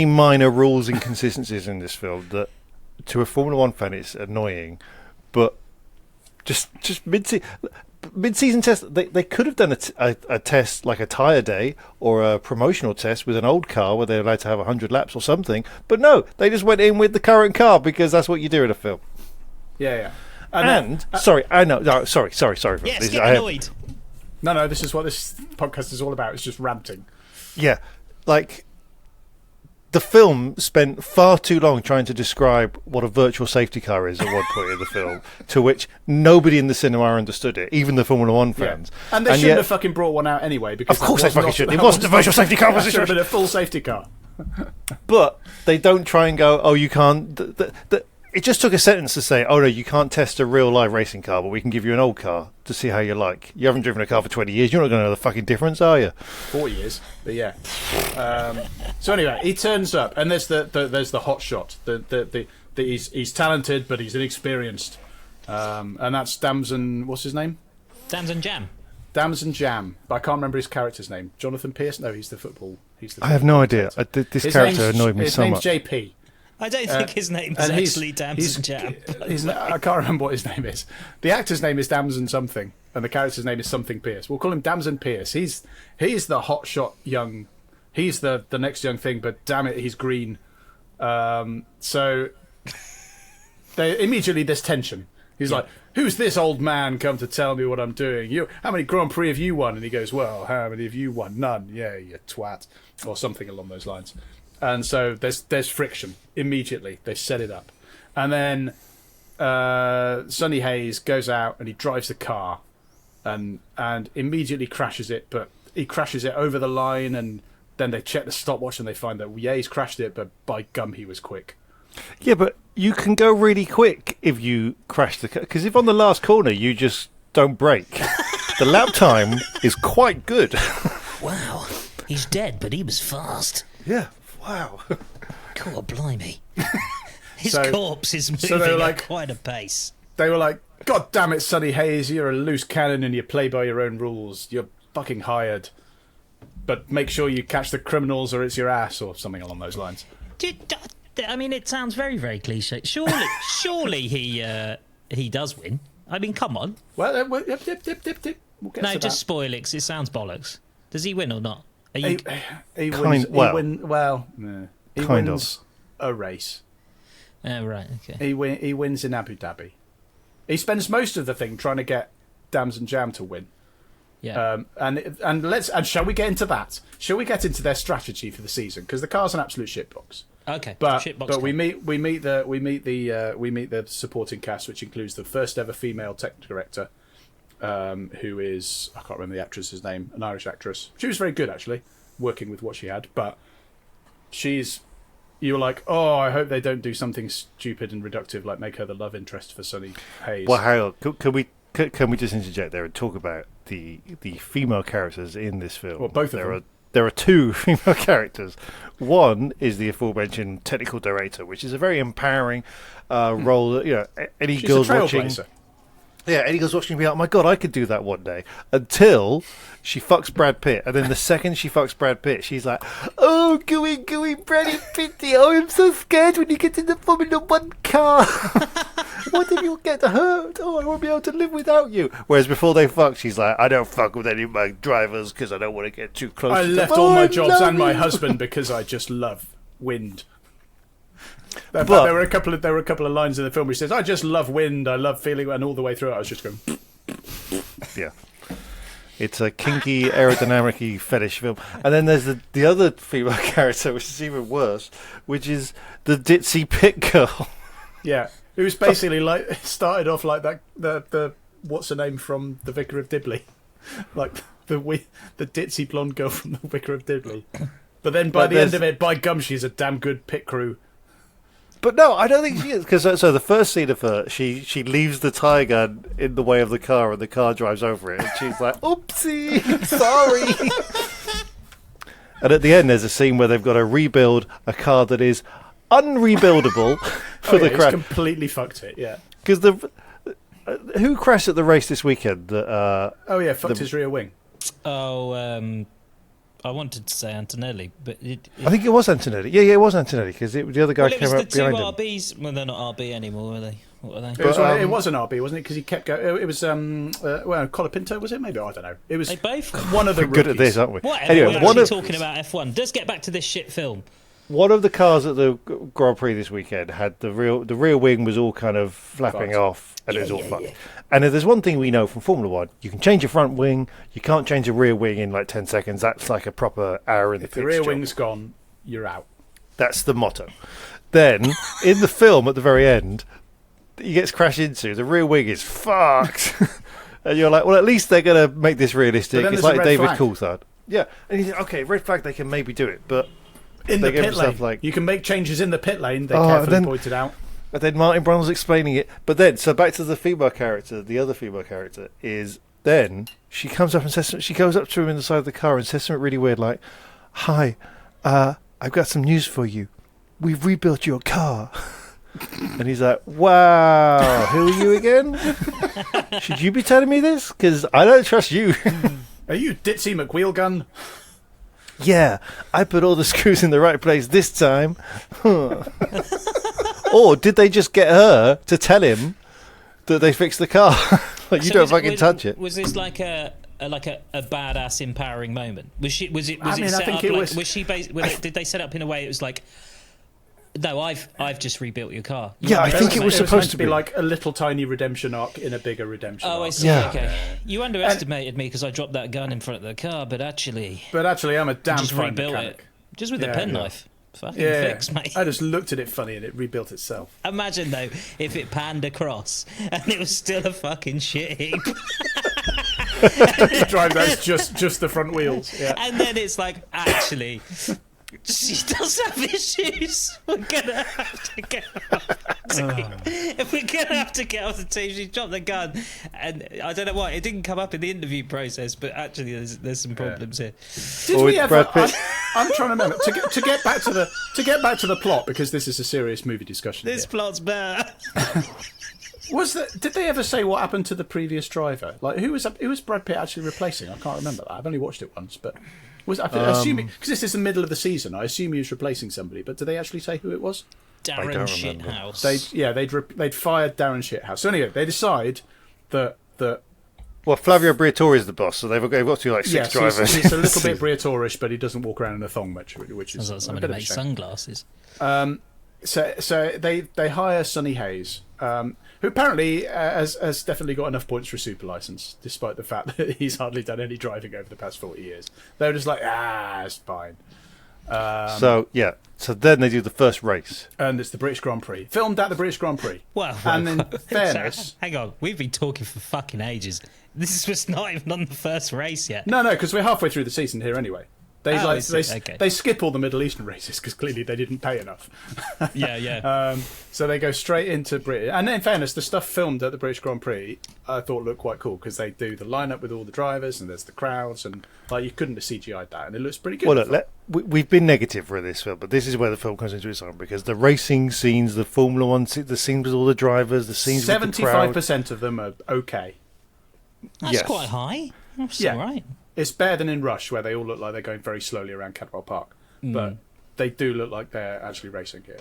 [SPEAKER 1] minor rules inconsistencies in this film that to a Formula One fan it's annoying. But just mid-season test, they could have done a test like a tyre day or a promotional test with an old car where they're allowed to have 100 laps or something. But no, they just went in with the current car because that's what you do in a film.
[SPEAKER 2] Yeah.
[SPEAKER 1] Sorry for
[SPEAKER 3] yes,
[SPEAKER 1] this.
[SPEAKER 3] Get annoyed.
[SPEAKER 2] No, this is what this podcast is all about. It's just ranting.
[SPEAKER 1] Yeah, like the film spent far too long trying to describe what a virtual safety car is at one point in the film, to which nobody in the cinema understood it, even the Formula One fans.
[SPEAKER 2] Yeah. And they shouldn't have fucking brought one out anyway. Because
[SPEAKER 1] of course they fucking shouldn't. It wasn't a virtual safety car.
[SPEAKER 2] It should have been a full safety car.
[SPEAKER 1] But they don't try and go, "Oh, you can't." It just took a sentence to say, "Oh no, you can't test a real live racing car, but we can give you an old car to see how you like." You haven't driven a car for 20 years. You're not going to know the fucking difference, are you?
[SPEAKER 2] 4 years, but yeah. So anyway, he turns up, and there's the hot shot. He's talented, but he's inexperienced, and that's Damson. What's his name?
[SPEAKER 3] Damson Jam.
[SPEAKER 2] Damson Jam, but I can't remember his character's name. Jonathan Pierce? No, he's the football.
[SPEAKER 1] I have no idea. This character annoyed me so much.
[SPEAKER 2] His name's JP.
[SPEAKER 3] I don't think his name's actually Damson Jam.
[SPEAKER 2] I can't remember what his name is. The actor's name is Damson something, and the character's name is something Pierce. We'll call him Damson Pierce. He's the hotshot young. He's the next young thing, but damn it, he's green. So immediately there's tension. He's like, "Who's this old man come to tell me what I'm doing? How many Grand Prix have you won?" And he goes, "Well, how many have you won? None. Yeah, you twat," or something along those lines. And so there's friction immediately. They set it up, and then Sonny Hayes goes out and he drives the car, and immediately crashes it. But he crashes it over the line, and then they check the stopwatch and they find that he's crashed it, but by gum he was quick.
[SPEAKER 1] Yeah, but you can go really quick if you crash the car, because if on the last corner you just don't brake, the lap time is quite good.
[SPEAKER 3] Wow, he's dead, but he was fast.
[SPEAKER 1] Yeah. Wow.
[SPEAKER 3] God blimey. His corpse is moving at quite a pace.
[SPEAKER 2] They were like, "God damn it, Sonny Hayes, you're a loose cannon and you play by your own rules. You're fucking hired. But make sure you catch the criminals or it's your ass," or something along those lines.
[SPEAKER 3] I mean, it sounds very, very cliche. Surely he does win. I mean, come on.
[SPEAKER 2] Well, we'll get to
[SPEAKER 3] just spoil it 'cause it sounds bollocks. Does he win or not?
[SPEAKER 2] He wins a race.
[SPEAKER 3] Right, okay.
[SPEAKER 2] He wins in Abu Dhabi. He spends most of the thing trying to get Damson Jam to win.
[SPEAKER 3] Yeah.
[SPEAKER 2] And shall we get into that? Shall we get into their strategy for the season? Because the car's an absolute shitbox.
[SPEAKER 3] Okay.
[SPEAKER 2] But
[SPEAKER 3] Shitbox
[SPEAKER 2] we meet the supporting cast, which includes the first ever female tech director, who is, I can't remember the actress's name, an Irish actress. She was very good actually, working with what she had. But you were like, oh, I hope they don't do something stupid and reductive, like make her the love interest for Sonny Hayes.
[SPEAKER 1] Well, hang on. Can we just interject there and talk about the female characters in this film?
[SPEAKER 2] Well, both of them.
[SPEAKER 1] There are two female characters. One is the aforementioned technical director, which is a very empowering role. That, any
[SPEAKER 2] She's
[SPEAKER 1] girls
[SPEAKER 2] a
[SPEAKER 1] watching,
[SPEAKER 2] trailblazer.
[SPEAKER 1] any girls watching, be like, oh my god, I could do that one day. Until she fucks Brad Pitt, and then the second she fucks Brad Pitt, she's like, oh, gooey, Brad Pitt, oh, I'm so scared when you get in the Formula One car. What if you get hurt? Oh, I won't be able to live without you. Whereas before they fuck, she's like, I don't fuck with any of my drivers because I don't want to get too close
[SPEAKER 2] I
[SPEAKER 1] to
[SPEAKER 2] left
[SPEAKER 1] them.
[SPEAKER 2] all my
[SPEAKER 1] I
[SPEAKER 2] jobs
[SPEAKER 1] love
[SPEAKER 2] and my
[SPEAKER 1] you.
[SPEAKER 2] husband because I just love wind. But
[SPEAKER 1] But-
[SPEAKER 2] there were a couple of lines in the film where he says, "I just love wind. I love feeling," and all the way through it, I was just going.
[SPEAKER 1] Yeah. It's a kinky, aerodynamic fetish film. And then there's the other female character, which is even worse, which is the ditzy pit girl.
[SPEAKER 2] Yeah, it was basically like started off like that. The what's her name from The Vicar of Dibley, like the ditzy blonde girl from The Vicar of Dibley. But then by the end of it, by gum, she's a damn good pit crew.
[SPEAKER 1] But no, I don't think she is. Because so the first scene of her, she leaves the tyre gun in the way of the car, and the car drives over it, and she's like, "Oopsie, sorry." And at the end, there's a scene where they've got to rebuild a car that is unrebuildable for the crash.
[SPEAKER 2] It's completely fucked it. Yeah.
[SPEAKER 1] Because who crashed at the race this weekend?
[SPEAKER 2] Fucked his rear wing.
[SPEAKER 3] Oh, I wanted to say Antonelli, but
[SPEAKER 1] I think it was Antonelli. Yeah, it was Antonelli because the other guy
[SPEAKER 3] well, it
[SPEAKER 1] came
[SPEAKER 3] was
[SPEAKER 1] up
[SPEAKER 3] the two
[SPEAKER 1] behind him.
[SPEAKER 3] RBs. Well, they're not RB anymore, are they? What are they?
[SPEAKER 2] It was an RB, wasn't it? Because he kept going. It was Colapinto, was it? Maybe, I don't know. It was
[SPEAKER 3] They both.
[SPEAKER 2] one of the
[SPEAKER 1] We're good at
[SPEAKER 2] rookies.
[SPEAKER 1] this, aren't we?
[SPEAKER 3] Whatever.
[SPEAKER 1] Anyway,
[SPEAKER 3] we're
[SPEAKER 1] one
[SPEAKER 3] actually
[SPEAKER 1] of
[SPEAKER 3] talking about F1. Let's get back to this shit film.
[SPEAKER 1] one of the cars at the Grand Prix this weekend had the rear wing was all kind of flapping
[SPEAKER 2] Fucked.
[SPEAKER 1] off, and it was all fucked. And if there's one thing we know from Formula One, you can change your front wing, you can't change a rear wing in like 10 seconds. That's like a proper hour in the
[SPEAKER 2] If the
[SPEAKER 1] pits
[SPEAKER 2] rear
[SPEAKER 1] job.
[SPEAKER 2] wing's gone, you're out.
[SPEAKER 1] That's the motto. Then, in the film at the very end, he gets crashed into, the rear wing is fucked. And you're like, well, at least they're going to make this realistic.
[SPEAKER 2] But then
[SPEAKER 1] It's
[SPEAKER 2] there's a
[SPEAKER 1] like
[SPEAKER 2] red
[SPEAKER 1] David
[SPEAKER 2] flag.
[SPEAKER 1] Coulthard. Yeah. And you think, okay, red flag, they can maybe do it. But
[SPEAKER 2] In
[SPEAKER 1] they
[SPEAKER 2] the
[SPEAKER 1] gave
[SPEAKER 2] pit
[SPEAKER 1] themselves,
[SPEAKER 2] lane,
[SPEAKER 1] like-
[SPEAKER 2] you can make changes in the pit lane. They
[SPEAKER 1] Oh,
[SPEAKER 2] carefully
[SPEAKER 1] then-
[SPEAKER 2] pointed out.
[SPEAKER 1] But then Martin Brundle was explaining it. But then, so back to the female character, the other female character is then she comes up and says, she goes up to him in the side of the car and says something really weird like, "Hi, I've got some news for you. We've rebuilt your car." And he's like, "Wow, who are you again? Should you be telling me this? Because I don't trust you."
[SPEAKER 2] Are you Ditzy McWheelgun?
[SPEAKER 1] Yeah, I put all the screws in the right place this time. Huh. Or did they just get her to tell him that they fixed the car? Like, you
[SPEAKER 3] So
[SPEAKER 1] don't
[SPEAKER 3] was-
[SPEAKER 1] fucking
[SPEAKER 3] was-
[SPEAKER 1] touch it.
[SPEAKER 3] Was this like a badass empowering moment? Was it
[SPEAKER 2] I
[SPEAKER 3] set
[SPEAKER 2] think
[SPEAKER 3] up
[SPEAKER 2] it
[SPEAKER 3] like,
[SPEAKER 2] was-
[SPEAKER 3] she did they set it up in a way it was like, no, I've just rebuilt your car.
[SPEAKER 1] Yeah, I think it was
[SPEAKER 2] meant
[SPEAKER 1] supposed to be.
[SPEAKER 2] like a little tiny redemption arc in a bigger redemption
[SPEAKER 3] Oh, I
[SPEAKER 2] arc.
[SPEAKER 3] see.
[SPEAKER 1] Yeah.
[SPEAKER 3] Okay, you underestimated me because I dropped that gun in front of the car, but actually,
[SPEAKER 2] But actually, I'm a damn
[SPEAKER 3] just
[SPEAKER 2] fine
[SPEAKER 3] rebuilt
[SPEAKER 2] mechanic.
[SPEAKER 3] it just with a
[SPEAKER 2] Yeah,
[SPEAKER 3] penknife. Fucking
[SPEAKER 2] Yeah,
[SPEAKER 3] fix, mate.
[SPEAKER 2] I just looked at it funny and it rebuilt itself.
[SPEAKER 3] Imagine though if it panned across and it was still a fucking shit heap,
[SPEAKER 2] Drive that's just the front wheels. Yeah.
[SPEAKER 3] and then it's like, actually, she does have issues. We're gonna have to get off the team. If we're gonna have to get off the team, she dropped the gun, and I don't know why it didn't come up in the interview process, but actually there's some problems here.
[SPEAKER 2] Did
[SPEAKER 1] Or
[SPEAKER 2] we
[SPEAKER 1] with
[SPEAKER 2] ever?
[SPEAKER 1] Brad Pitt.
[SPEAKER 2] I'm trying to remember to get back to the plot, because this is a serious movie discussion.
[SPEAKER 3] This
[SPEAKER 2] here.
[SPEAKER 3] plot's better.
[SPEAKER 2] Did they ever say what happened to the previous driver? Like who was Brad Pitt actually replacing? I can't remember that. I've only watched it once, but assuming because this is the middle of the season, I assume he was replacing somebody. But did they actually say who it was?
[SPEAKER 3] Darren
[SPEAKER 1] remember.
[SPEAKER 3] Shithouse.
[SPEAKER 2] They'd fired Darren Shithouse. So anyway, they decide that
[SPEAKER 1] Well, Flavio Briatore is the boss, so they've got to like six
[SPEAKER 2] yes,
[SPEAKER 1] drivers.
[SPEAKER 2] he's a little bit Briatorish, but he doesn't walk around in a thong much, which is
[SPEAKER 3] Sounds like
[SPEAKER 2] a
[SPEAKER 3] somebody
[SPEAKER 2] bit of a
[SPEAKER 3] makes
[SPEAKER 2] shame.
[SPEAKER 3] sunglasses.
[SPEAKER 2] So they hire Sonny Hayes, who apparently has definitely got enough points for a super license, despite the fact that he's hardly done any driving over the past 40 years. They're just like, it's fine.
[SPEAKER 1] So then they do the first race.
[SPEAKER 2] And it's the British Grand Prix. Filmed at the British Grand Prix.
[SPEAKER 3] Well,
[SPEAKER 2] and in fairness...
[SPEAKER 3] Hang on, we've been talking for fucking ages. This was not even on the first race yet.
[SPEAKER 2] No, because we're halfway through the season here anyway. They skip all the Middle Eastern races because clearly they didn't pay enough.
[SPEAKER 3] Yeah.
[SPEAKER 2] So they go straight into Britain. And in fairness, the stuff filmed at the British Grand Prix I thought looked quite cool because they do the lineup with all the drivers and there's the crowds and you couldn't have CGI'd that and it looks pretty good.
[SPEAKER 1] Well, look, we've been negative for this film, but this is where the film comes into its own because the racing scenes, the Formula One, the scenes with all the drivers, the scenes with the crowd.
[SPEAKER 2] 75% of them are okay.
[SPEAKER 3] That's quite high. That's all right.
[SPEAKER 2] It's better than in Rush, where they all look like they're going very slowly around Cadwell Park. But they do look like they're actually racing here.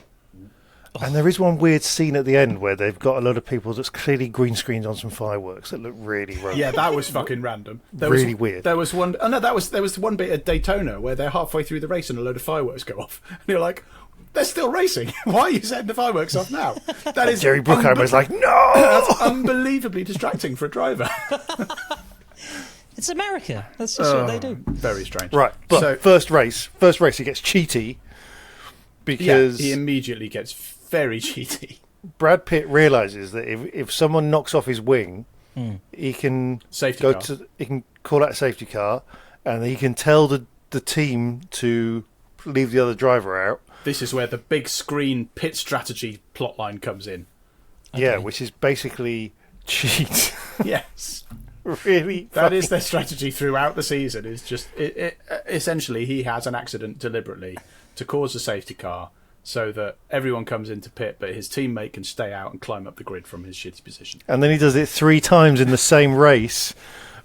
[SPEAKER 1] And there is one weird scene at the end where they've got a lot of people that's clearly green screened on some fireworks that look really rogue.
[SPEAKER 2] Yeah, that was fucking random.
[SPEAKER 1] Weird.
[SPEAKER 2] There was one. Oh no, there was one bit at Daytona where they're halfway through the race and a load of fireworks go off, and you're like, they're still racing. Why are you setting the fireworks off now? That is
[SPEAKER 1] Jerry Bruckheimer's like, no.
[SPEAKER 2] That's unbelievably distracting for a driver.
[SPEAKER 3] It's America. That's just what they do.
[SPEAKER 2] Very strange.
[SPEAKER 1] Right, but first race, he gets cheaty because
[SPEAKER 2] he immediately gets very cheaty.
[SPEAKER 1] Brad Pitt realizes that if someone knocks off his wing, he can he can call out a safety car, and he can tell the team to leave the other driver out.
[SPEAKER 2] This is where the big screen pit strategy plotline comes in.
[SPEAKER 3] Okay.
[SPEAKER 1] Yeah, which is basically cheat.
[SPEAKER 2] Yes.
[SPEAKER 1] Really,
[SPEAKER 2] that is their strategy throughout the season. Is just essentially he has an accident deliberately to cause a safety car, so that everyone comes into pit, but his teammate can stay out and climb up the grid from his shitty position.
[SPEAKER 1] And then he does it 3 times in the same race,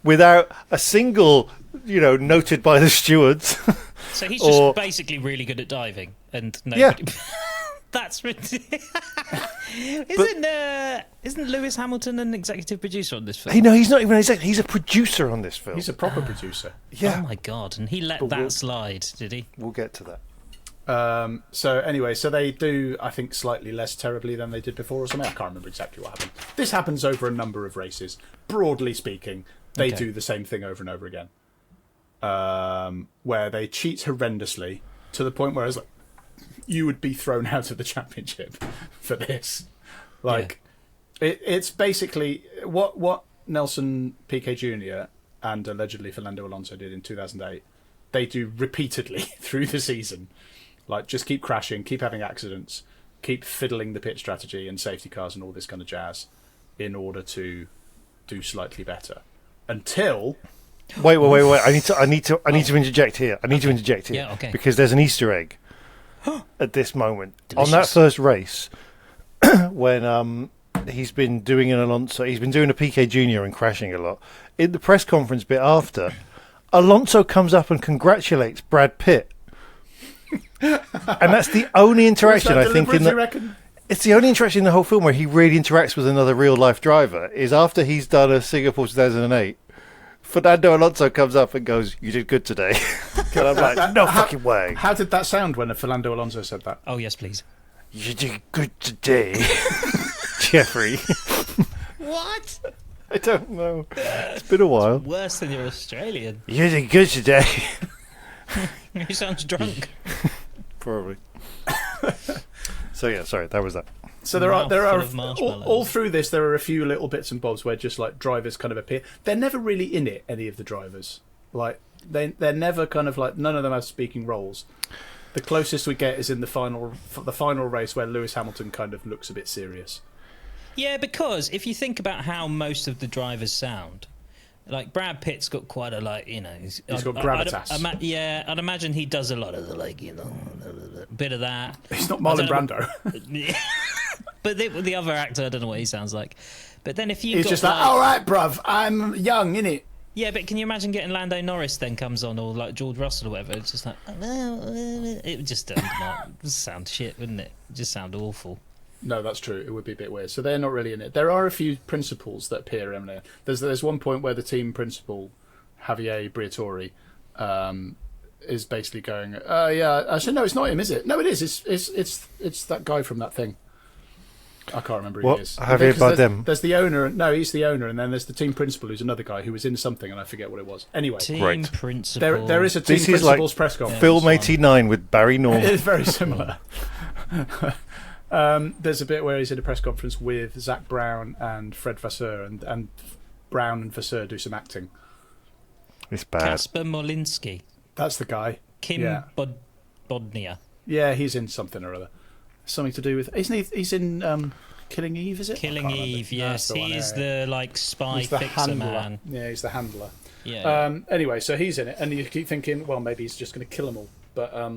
[SPEAKER 1] without a single, noted by the stewards.
[SPEAKER 3] So he's just basically really good at diving, and nobody. Yeah. That's ridiculous. Isn't Lewis Hamilton an executive producer on this film?
[SPEAKER 1] No, he's not even an executive. He's a producer on this film.
[SPEAKER 2] He's a proper producer.
[SPEAKER 1] Yeah.
[SPEAKER 3] Oh my god! And he let that slide, did he?
[SPEAKER 1] We'll get to that.
[SPEAKER 2] So they do, I think, slightly less terribly than they did before or something. I can't remember exactly what happened. This happens over a number of races. Broadly speaking, they do the same thing over and over again. Where they cheat horrendously to the point where it's like, you would be thrown out of the championship for this. It's basically what Nelson Piquet Jr. and allegedly Fernando Alonso did in 2008. They do repeatedly through the season. Just keep crashing, keep having accidents, keep fiddling the pit strategy and safety cars and all this kind of jazz in order to do slightly better. Until...
[SPEAKER 1] Wait. I need to interject here.
[SPEAKER 3] Yeah, okay.
[SPEAKER 1] Because there's an Easter egg at this moment. Delicious. On that first race, when he's been doing a Piquet Jr. and crashing a lot. In the press conference bit after, Alonso comes up and congratulates Brad Pitt. And that's the only interaction I think it's the only interaction in the whole film where he really interacts with another real life driver is after he's done a Singapore 2008. Fernando Alonso comes up and goes, "You did good today." And I'm like, no fucking way.
[SPEAKER 2] How did that sound when Fernando Alonso said that?
[SPEAKER 3] Oh, yes, please.
[SPEAKER 1] You did good today, Jeffrey.
[SPEAKER 3] What?
[SPEAKER 1] I don't know. It's been a while.
[SPEAKER 3] It's worse than your Australian.
[SPEAKER 1] You did good today.
[SPEAKER 3] He sounds drunk.
[SPEAKER 1] Probably. So yeah, sorry, that was that.
[SPEAKER 2] So there are all through this. There are a few little bits and bobs where just drivers kind of appear. They're never really in it. Any of the drivers, they're never kind of none of them have speaking roles. The closest we get is in the final race where Lewis Hamilton kind of looks a bit serious.
[SPEAKER 3] Yeah, because if you think about how most of the drivers sound, Brad Pitt's got quite a he's
[SPEAKER 2] got gravitas.
[SPEAKER 3] I'd imagine he does a lot of bit of that.
[SPEAKER 2] He's not Marlon Brando.
[SPEAKER 3] But the other actor, I don't know what he sounds like. But then if
[SPEAKER 2] he's just all right, bruv, I'm young, innit?
[SPEAKER 3] Yeah, but can you imagine getting Lando Norris then comes on, or George Russell or whatever? It's just it would just sound shit, wouldn't it? It'd just sound awful.
[SPEAKER 2] No, that's true. It would be a bit weird. So they're not really in it. There are a few principals that appear in there. There's one point where the team principal, Javier Briatore, is basically going, yeah, actually, no, it's not him, is it? No, it is. It's that guy from that thing. I can't remember who he is.
[SPEAKER 1] Have you about them?
[SPEAKER 2] There's the owner. No, he's the owner, and then there's the team principal, who's another guy who was in something, and I forget what it was. Anyway,
[SPEAKER 3] Team principal.
[SPEAKER 2] there is a team principal's press conference.
[SPEAKER 1] Film 89 with Barry Norman.
[SPEAKER 2] It is very similar. There's a bit where he's in a press conference with Zach Brown and Fred Vasseur, and Brown and Vasseur do some acting.
[SPEAKER 1] It's bad.
[SPEAKER 3] Kasper Molinski.
[SPEAKER 2] That's the guy.
[SPEAKER 3] Kim Bodnia.
[SPEAKER 2] Yeah, he's in something or other. Something to do with... Isn't he? He's in Killing Eve, is it?
[SPEAKER 3] Killing Eve, yes. He's the spy fixer
[SPEAKER 2] handler.
[SPEAKER 3] man.
[SPEAKER 2] Yeah, he's the handler.
[SPEAKER 3] Yeah.
[SPEAKER 2] Anyway, so he's in it, and you keep thinking, well, maybe he's just going to kill them all. But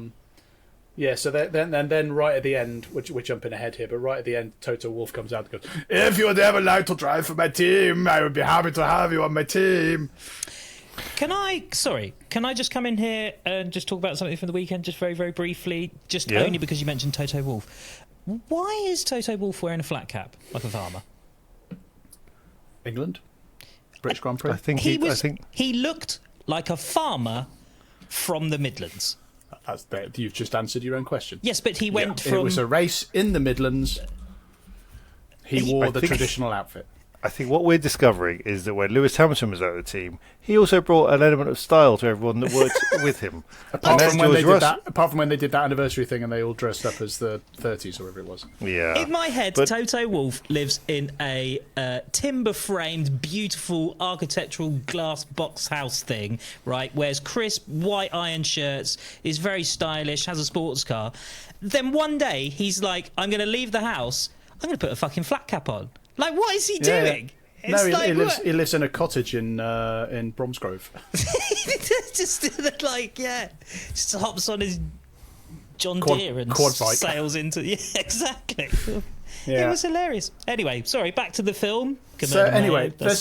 [SPEAKER 2] yeah, so then right at the end, we're jumping ahead here, but right at the end, Toto Wolff comes out and goes, "If you would ever like to drive for my team, I would be happy to have you on my team."
[SPEAKER 3] Can I just come in here and just talk about something from the weekend, just very, very briefly, only because you mentioned Toto Wolff. Why is Toto Wolff wearing a flat cap like a farmer?
[SPEAKER 2] England? British Grand Prix?
[SPEAKER 1] I think
[SPEAKER 3] he looked like a farmer from the Midlands.
[SPEAKER 2] You've just answered your own question.
[SPEAKER 3] Yes, but he went from...
[SPEAKER 2] It was a race in the Midlands. He wore the traditional outfit.
[SPEAKER 1] I think what we're discovering is that when Lewis Hamilton was out of the team, he also brought an element of style to everyone that worked with him.
[SPEAKER 2] Apart from when they did that anniversary thing and they all dressed up as the 30s or whatever it was.
[SPEAKER 1] Yeah.
[SPEAKER 3] In my head, Toto Wolff lives in a timber-framed, beautiful architectural glass box house thing, right? Wears crisp white iron shirts, is very stylish, has a sports car. Then one day he's like, "I'm going to leave the house. I'm going to put a fucking flat cap on." Like, what is he doing?
[SPEAKER 2] Yeah. No, he lives in a cottage in Bromsgrove.
[SPEAKER 3] Just hops on his John Deere and
[SPEAKER 2] quad bike.
[SPEAKER 3] Sails into... Yeah, exactly.
[SPEAKER 2] Yeah.
[SPEAKER 3] It was hilarious. Anyway, sorry, back to the film.
[SPEAKER 2] So anyway, there's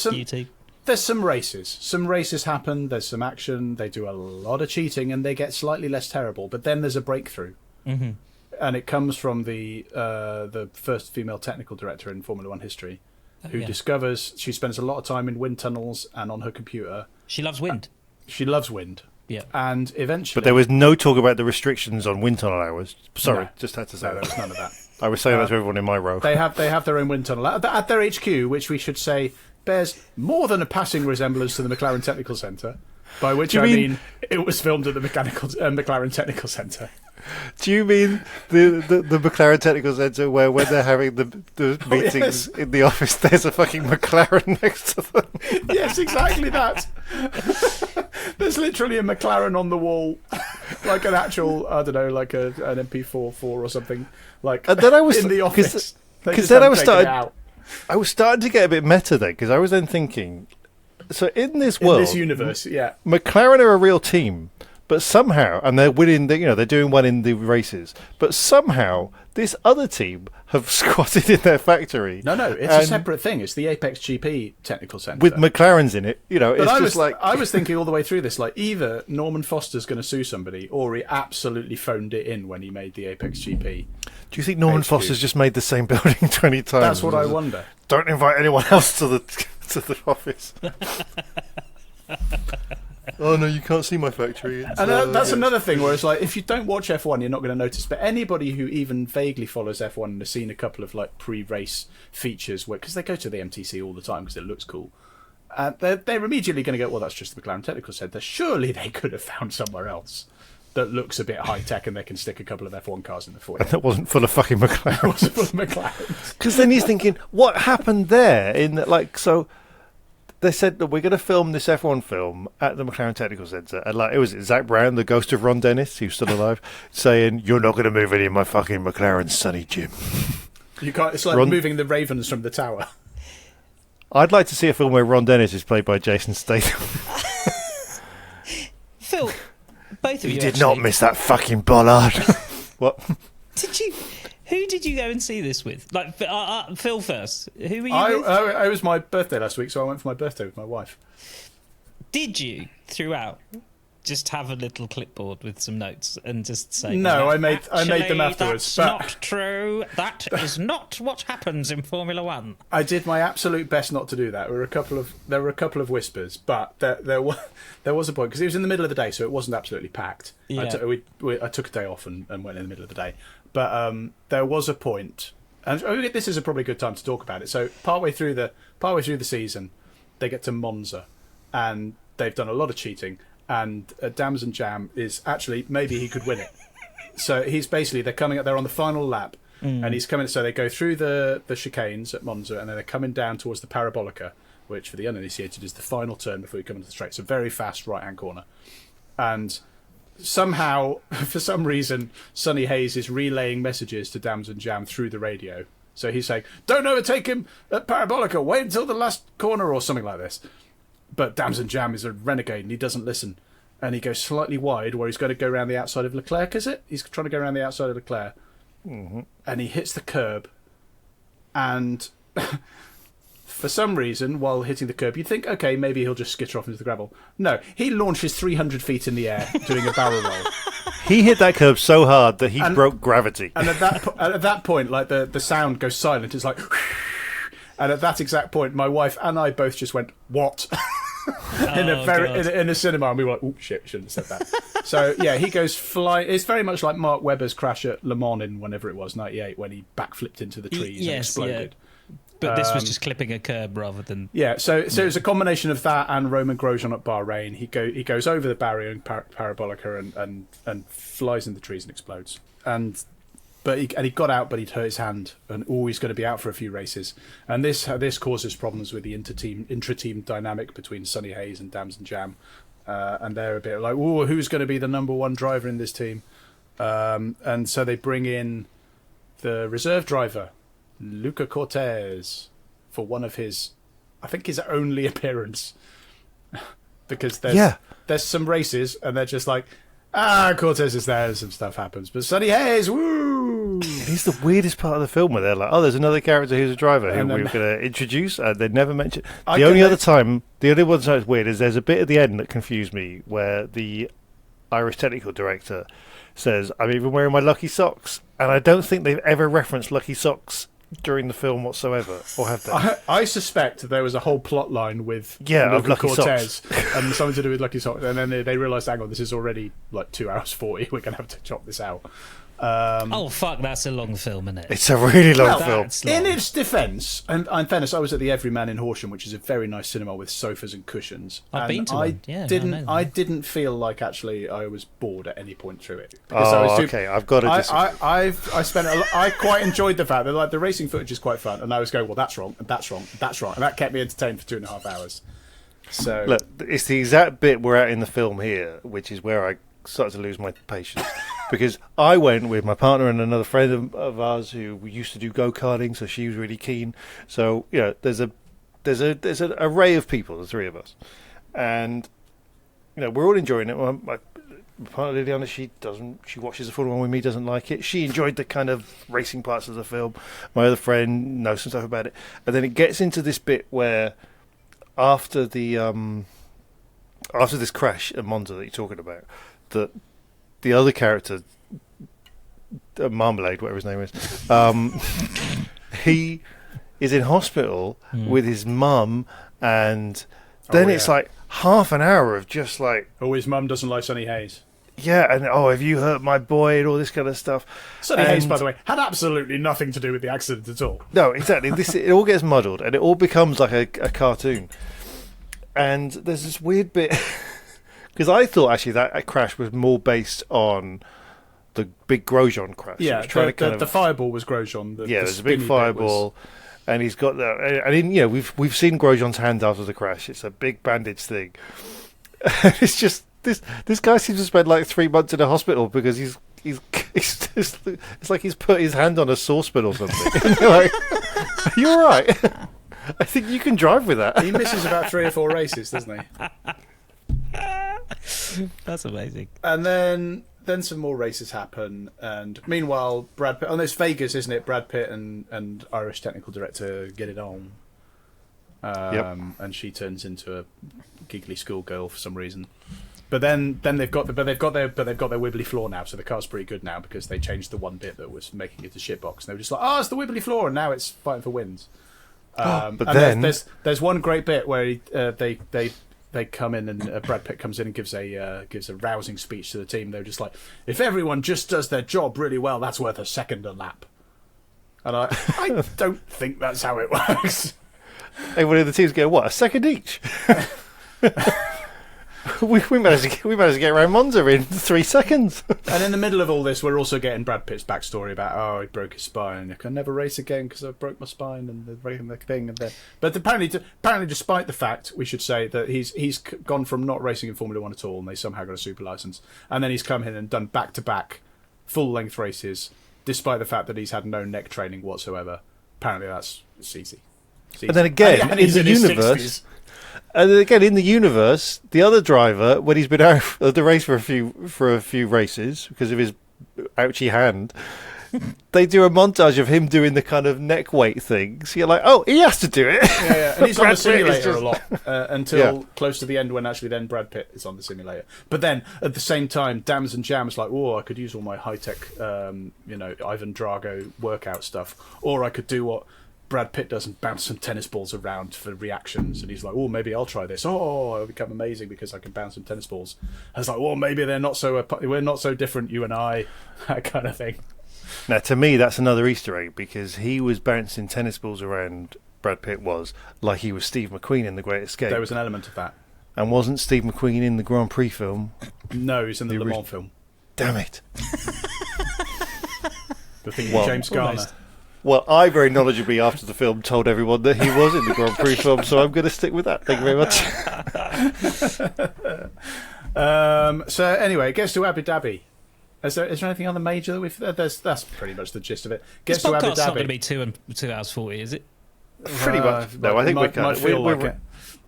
[SPEAKER 2] some races. Some races happen, there's some action, they do a lot of cheating, and they get slightly less terrible. But then there's a breakthrough. Mm-hmm. And it comes from the first female technical director in Formula One history, who discovers she spends a lot of time in wind tunnels and on her computer.
[SPEAKER 3] She loves wind.
[SPEAKER 2] She loves wind. Yeah. And eventually...
[SPEAKER 1] But there was no talk about the restrictions on wind tunnel hours. Sorry, just had to say
[SPEAKER 2] that. There was none of that.
[SPEAKER 1] I was saying that to everyone in my row.
[SPEAKER 2] They have their own wind tunnel. At their HQ, which we should say bears more than a passing resemblance to the McLaren Technical Centre, by which I mean it was filmed at the McLaren Technical Centre.
[SPEAKER 1] Do you mean the McLaren Technical Centre where when they're having the meetings in the office, there's a fucking McLaren next to them?
[SPEAKER 2] Yes, exactly that. There's literally a McLaren on the wall, like an actual, I don't know, like an MP4 or something. Like, and then I was in the office. Because then I was
[SPEAKER 1] starting to get a bit meta then, because I was then thinking, so in this world,
[SPEAKER 2] in this universe, yeah,
[SPEAKER 1] McLaren are a real team. But somehow, and they're winning, they're doing well in the races. But somehow, this other team have squatted in their factory.
[SPEAKER 2] No, it's a separate thing. It's the Apex GP Technical Centre
[SPEAKER 1] with McLarens in it.
[SPEAKER 2] I was thinking all the way through this, like either Norman Foster's going to sue somebody, or he absolutely phoned it in when he made the Apex GP.
[SPEAKER 1] Do you think Norman Foster's just made the same building 20 times?
[SPEAKER 2] That's what I wonder.
[SPEAKER 1] Don't invite anyone else to the office. Oh no, you can't see my factory.
[SPEAKER 2] And that's another thing where it's like, if you don't watch F1, you're not going to notice. But anybody who even vaguely follows F1 and has seen a couple of like pre-race features, because they go to the MTC all the time because it looks cool, they're immediately going to go, well, that's just the McLaren Technical Centre. Surely they could have found somewhere else that looks a bit high tech and they can stick a couple of F1 cars in the foyer.
[SPEAKER 1] That wasn't full of fucking McLarens.
[SPEAKER 2] It wasn't full of McLarens.
[SPEAKER 1] Because then he's thinking, what happened there? So. They said that we're going to film this F1 film at the McLaren Technical Centre, and it was Zach Brown, the ghost of Ron Dennis, who's still alive, saying, "You're not going to move any of my fucking McLaren, Sonny Jim."
[SPEAKER 2] You can't. It's like moving the Ravens from the tower.
[SPEAKER 1] I'd like to see a film where Ron Dennis is played by Jason Statham.
[SPEAKER 3] Phil, both of you.
[SPEAKER 1] You did not miss that fucking bollard. What?
[SPEAKER 3] Did you? Who did you go and see this with? Like Phil first. Who were you with?
[SPEAKER 2] It was my birthday last week, so I went for my birthday with my wife.
[SPEAKER 3] Did you throughout? just have a little clipboard with some notes and just say,
[SPEAKER 2] No, I made them
[SPEAKER 3] "Actually,
[SPEAKER 2] afterwards.
[SPEAKER 3] That's
[SPEAKER 2] But
[SPEAKER 3] not true. That is not what happens in Formula One."
[SPEAKER 2] I did my absolute best not to do that. There were a couple of whispers, but there was a point because it was in the middle of the day, so it wasn't absolutely packed.
[SPEAKER 3] Yeah.
[SPEAKER 2] I took a day off and went in the middle of the day, but there was a point, and this is a probably good time to talk about it. So partway through the season, they get to Monza, and they've done a lot of cheating. And Dams and Jam is actually, maybe he could win it. So he's basically, they're coming up, they're on the final lap, and he's coming, so they go through the chicanes at Monza, and then they're coming down towards the Parabolica, which for the uninitiated is the final turn before you come into the straight. So very fast right-hand corner. And somehow, for some reason, Sonny Hayes is relaying messages to Dams and Jam through the radio. So he's saying, "Don't overtake him at Parabolica, wait until the last corner," or something like this. But Dams and Jam is a renegade and he doesn't listen. And he goes slightly wide where he's going to go around the outside of Leclerc, is it? He's trying to go around the outside of Leclerc.
[SPEAKER 1] Mm-hmm.
[SPEAKER 2] And he hits the curb. And for some reason, while hitting the curb, you'd think, okay, maybe he'll just skitter off into the gravel. No, he launches 300 feet in the air doing a barrel roll.
[SPEAKER 1] He hit that curb so hard that he broke gravity.
[SPEAKER 2] And at that point, like the sound goes silent. It's like... And at that exact point, my wife and I both just went, "What?" in a cinema, and we were like, "Oh shit, shouldn't have said that." So yeah, he goes flying. It's very much like Mark Webber's crash at Le Mans in whenever it was, '98, when he backflipped into the trees and exploded.
[SPEAKER 3] Yeah. But this was just clipping a curb rather than.
[SPEAKER 2] Yeah, so it's a combination of that and Roman Grosjean at Bahrain. He goes over the barrier in Parabolica and flies in the trees and explodes. But he got out, but he'd hurt his hand, and he's going to be out for a few races. And this causes problems with the intra-team dynamic between Sonny Hayes and Dams and Jam, and they're a bit like, "Ooh, who's going to be the number one driver in this team?" And so they bring in the reserve driver, Luca Cortez, for one of his only appearance, because there's some races, and they're just like, Cortez is there, and some stuff happens, but Sonny Hayes, woo!
[SPEAKER 1] He's the weirdest part of the film where they're like, "Oh, there's another character who's a driver who we're going to introduce," and they never mention. The only one time it's weird is there's a bit at the end that confused me where the Irish technical director says, "I'm even wearing my lucky socks," and I don't think they've ever referenced lucky socks during the film whatsoever, or have they?
[SPEAKER 2] I suspect there was a whole plot line with
[SPEAKER 1] of Lucky
[SPEAKER 2] Cortez and something to do with Lucky Socks, and then they realised, hang on, this is already like 2 hours 40. We're going to have to chop this out.
[SPEAKER 3] Oh fuck, that's a long film, isn't it?
[SPEAKER 1] It's a really long film.
[SPEAKER 2] In its defence, and in fairness, I was at the Everyman in Horsham, which is a very nice cinema with sofas and cushions.
[SPEAKER 3] I've been to one. Yeah,
[SPEAKER 2] I didn't feel like actually I was bored at any point through it.
[SPEAKER 1] Okay, I've got to disagree.
[SPEAKER 2] I quite enjoyed the fact that like the racing footage is quite fun, and I was going, well, that's wrong, and that's wrong, and that's wrong, and that kept me entertained for 2.5 hours. So
[SPEAKER 1] look, it's the exact bit we're at in the film here, which is where I started to lose my patience. Because I went with my partner and another friend of ours who we used to do go-karting, so she was really keen. So there's an array of people, the three of us, and we're all enjoying it. My partner Liliana, she watches the Formula One with me, doesn't like it. She enjoyed the kind of racing parts of the film. My other friend knows some stuff about it, and then it gets into this bit where after this crash at Monza that you're talking about, the other character, Marmalade, whatever his name is, he is in hospital with his mum, and then it's like half an hour of just like...
[SPEAKER 2] Oh, his mum doesn't like Sonny Hayes.
[SPEAKER 1] Yeah, and have you hurt my boy and all this kind of stuff.
[SPEAKER 2] Sonny Hayes, by the way, had absolutely nothing to do with the accident at all.
[SPEAKER 1] No, exactly. It all gets muddled, and it all becomes like a cartoon. And there's this weird bit... Because I thought actually that crash was more based on the big Grosjean crash.
[SPEAKER 2] Yeah, the fireball was Grosjean.
[SPEAKER 1] There's a big fireball, and he's got that. And we've seen Grosjean's hand after the crash. It's a big bandage thing. It's just this guy seems to spend like 3 months in a hospital because he's just, it's like he's put his hand on a saucepan or something. And you're like, are you all right? I think you can drive with that.
[SPEAKER 2] He misses about 3 or 4 races, doesn't he?
[SPEAKER 3] That's amazing.
[SPEAKER 2] And then some more races happen, and meanwhile Brad Pitt, it's Vegas, isn't it? Brad Pitt and Irish technical director get it on,
[SPEAKER 1] and
[SPEAKER 2] she turns into a giggly schoolgirl for some reason. But then they've got their wibbly floor now, so the car's pretty good now because they changed the one bit that was making it a shitbox. And they were just like, oh, it's the wibbly floor, and now it's fighting for wins.
[SPEAKER 1] But
[SPEAKER 2] and
[SPEAKER 1] then
[SPEAKER 2] there's one great bit where they come in and Brad Pitt comes in and gives a rousing speech to the team. They're just like, if everyone just does their job really well, that's worth a second a lap. And I don't think that's how it works.
[SPEAKER 1] Everyone in the team's going, what, a second each? we managed to get around Monza in 3 seconds.
[SPEAKER 2] And in the middle of all this, we're also getting Brad Pitt's backstory about, he broke his spine. I can never race again because I broke my spine and the thing. But apparently, despite the fact, we should say that he's gone from not racing in Formula One at all, and they somehow got a super license, and then he's come in and done back-to-back full-length races, despite the fact that he's had no neck training whatsoever. Apparently, it's easy.
[SPEAKER 1] And then again, in the universe. And then again, in the universe, the other driver, when he's been out of the race for a few races because of his ouchy hand, they do a montage of him doing the kind of neck weight thing. So you're like, oh, he has to do it.
[SPEAKER 2] Yeah. And he's on the simulator a lot until close to the end, when actually then Brad Pitt is on the simulator. But then at the same time, Dams and Jam's like, oh, I could use all my high tech, Ivan Drago workout stuff, or I could do what Brad Pitt does and bounce some tennis balls around for reactions, and he's like, oh, maybe I'll try this. Oh, I'll become amazing because I can bounce some tennis balls. I was like, well, maybe we're not so different, you and I, that kind of thing.
[SPEAKER 1] Now, to me, that's another Easter egg, because he was bouncing tennis balls around, Brad Pitt was, like he was Steve McQueen in The Great Escape.
[SPEAKER 2] There was an element of that.
[SPEAKER 1] And wasn't Steve McQueen in the Grand Prix film?
[SPEAKER 2] No, he's in the Le Mans film.
[SPEAKER 1] Damn it.
[SPEAKER 2] The thing with James Garner.
[SPEAKER 1] Almost. Well, I very knowledgeably after the film told everyone that he was in the Grand Prix film, so I'm going to stick with that. Thank you very much.
[SPEAKER 2] So anyway, it gets to Abu Dhabi. Is there anything on the major that we've? That's pretty much the gist of it.
[SPEAKER 3] This podcast's not going to be 2 hours 40, is it?
[SPEAKER 1] Pretty much. No, I think we can.
[SPEAKER 2] Might feel like it.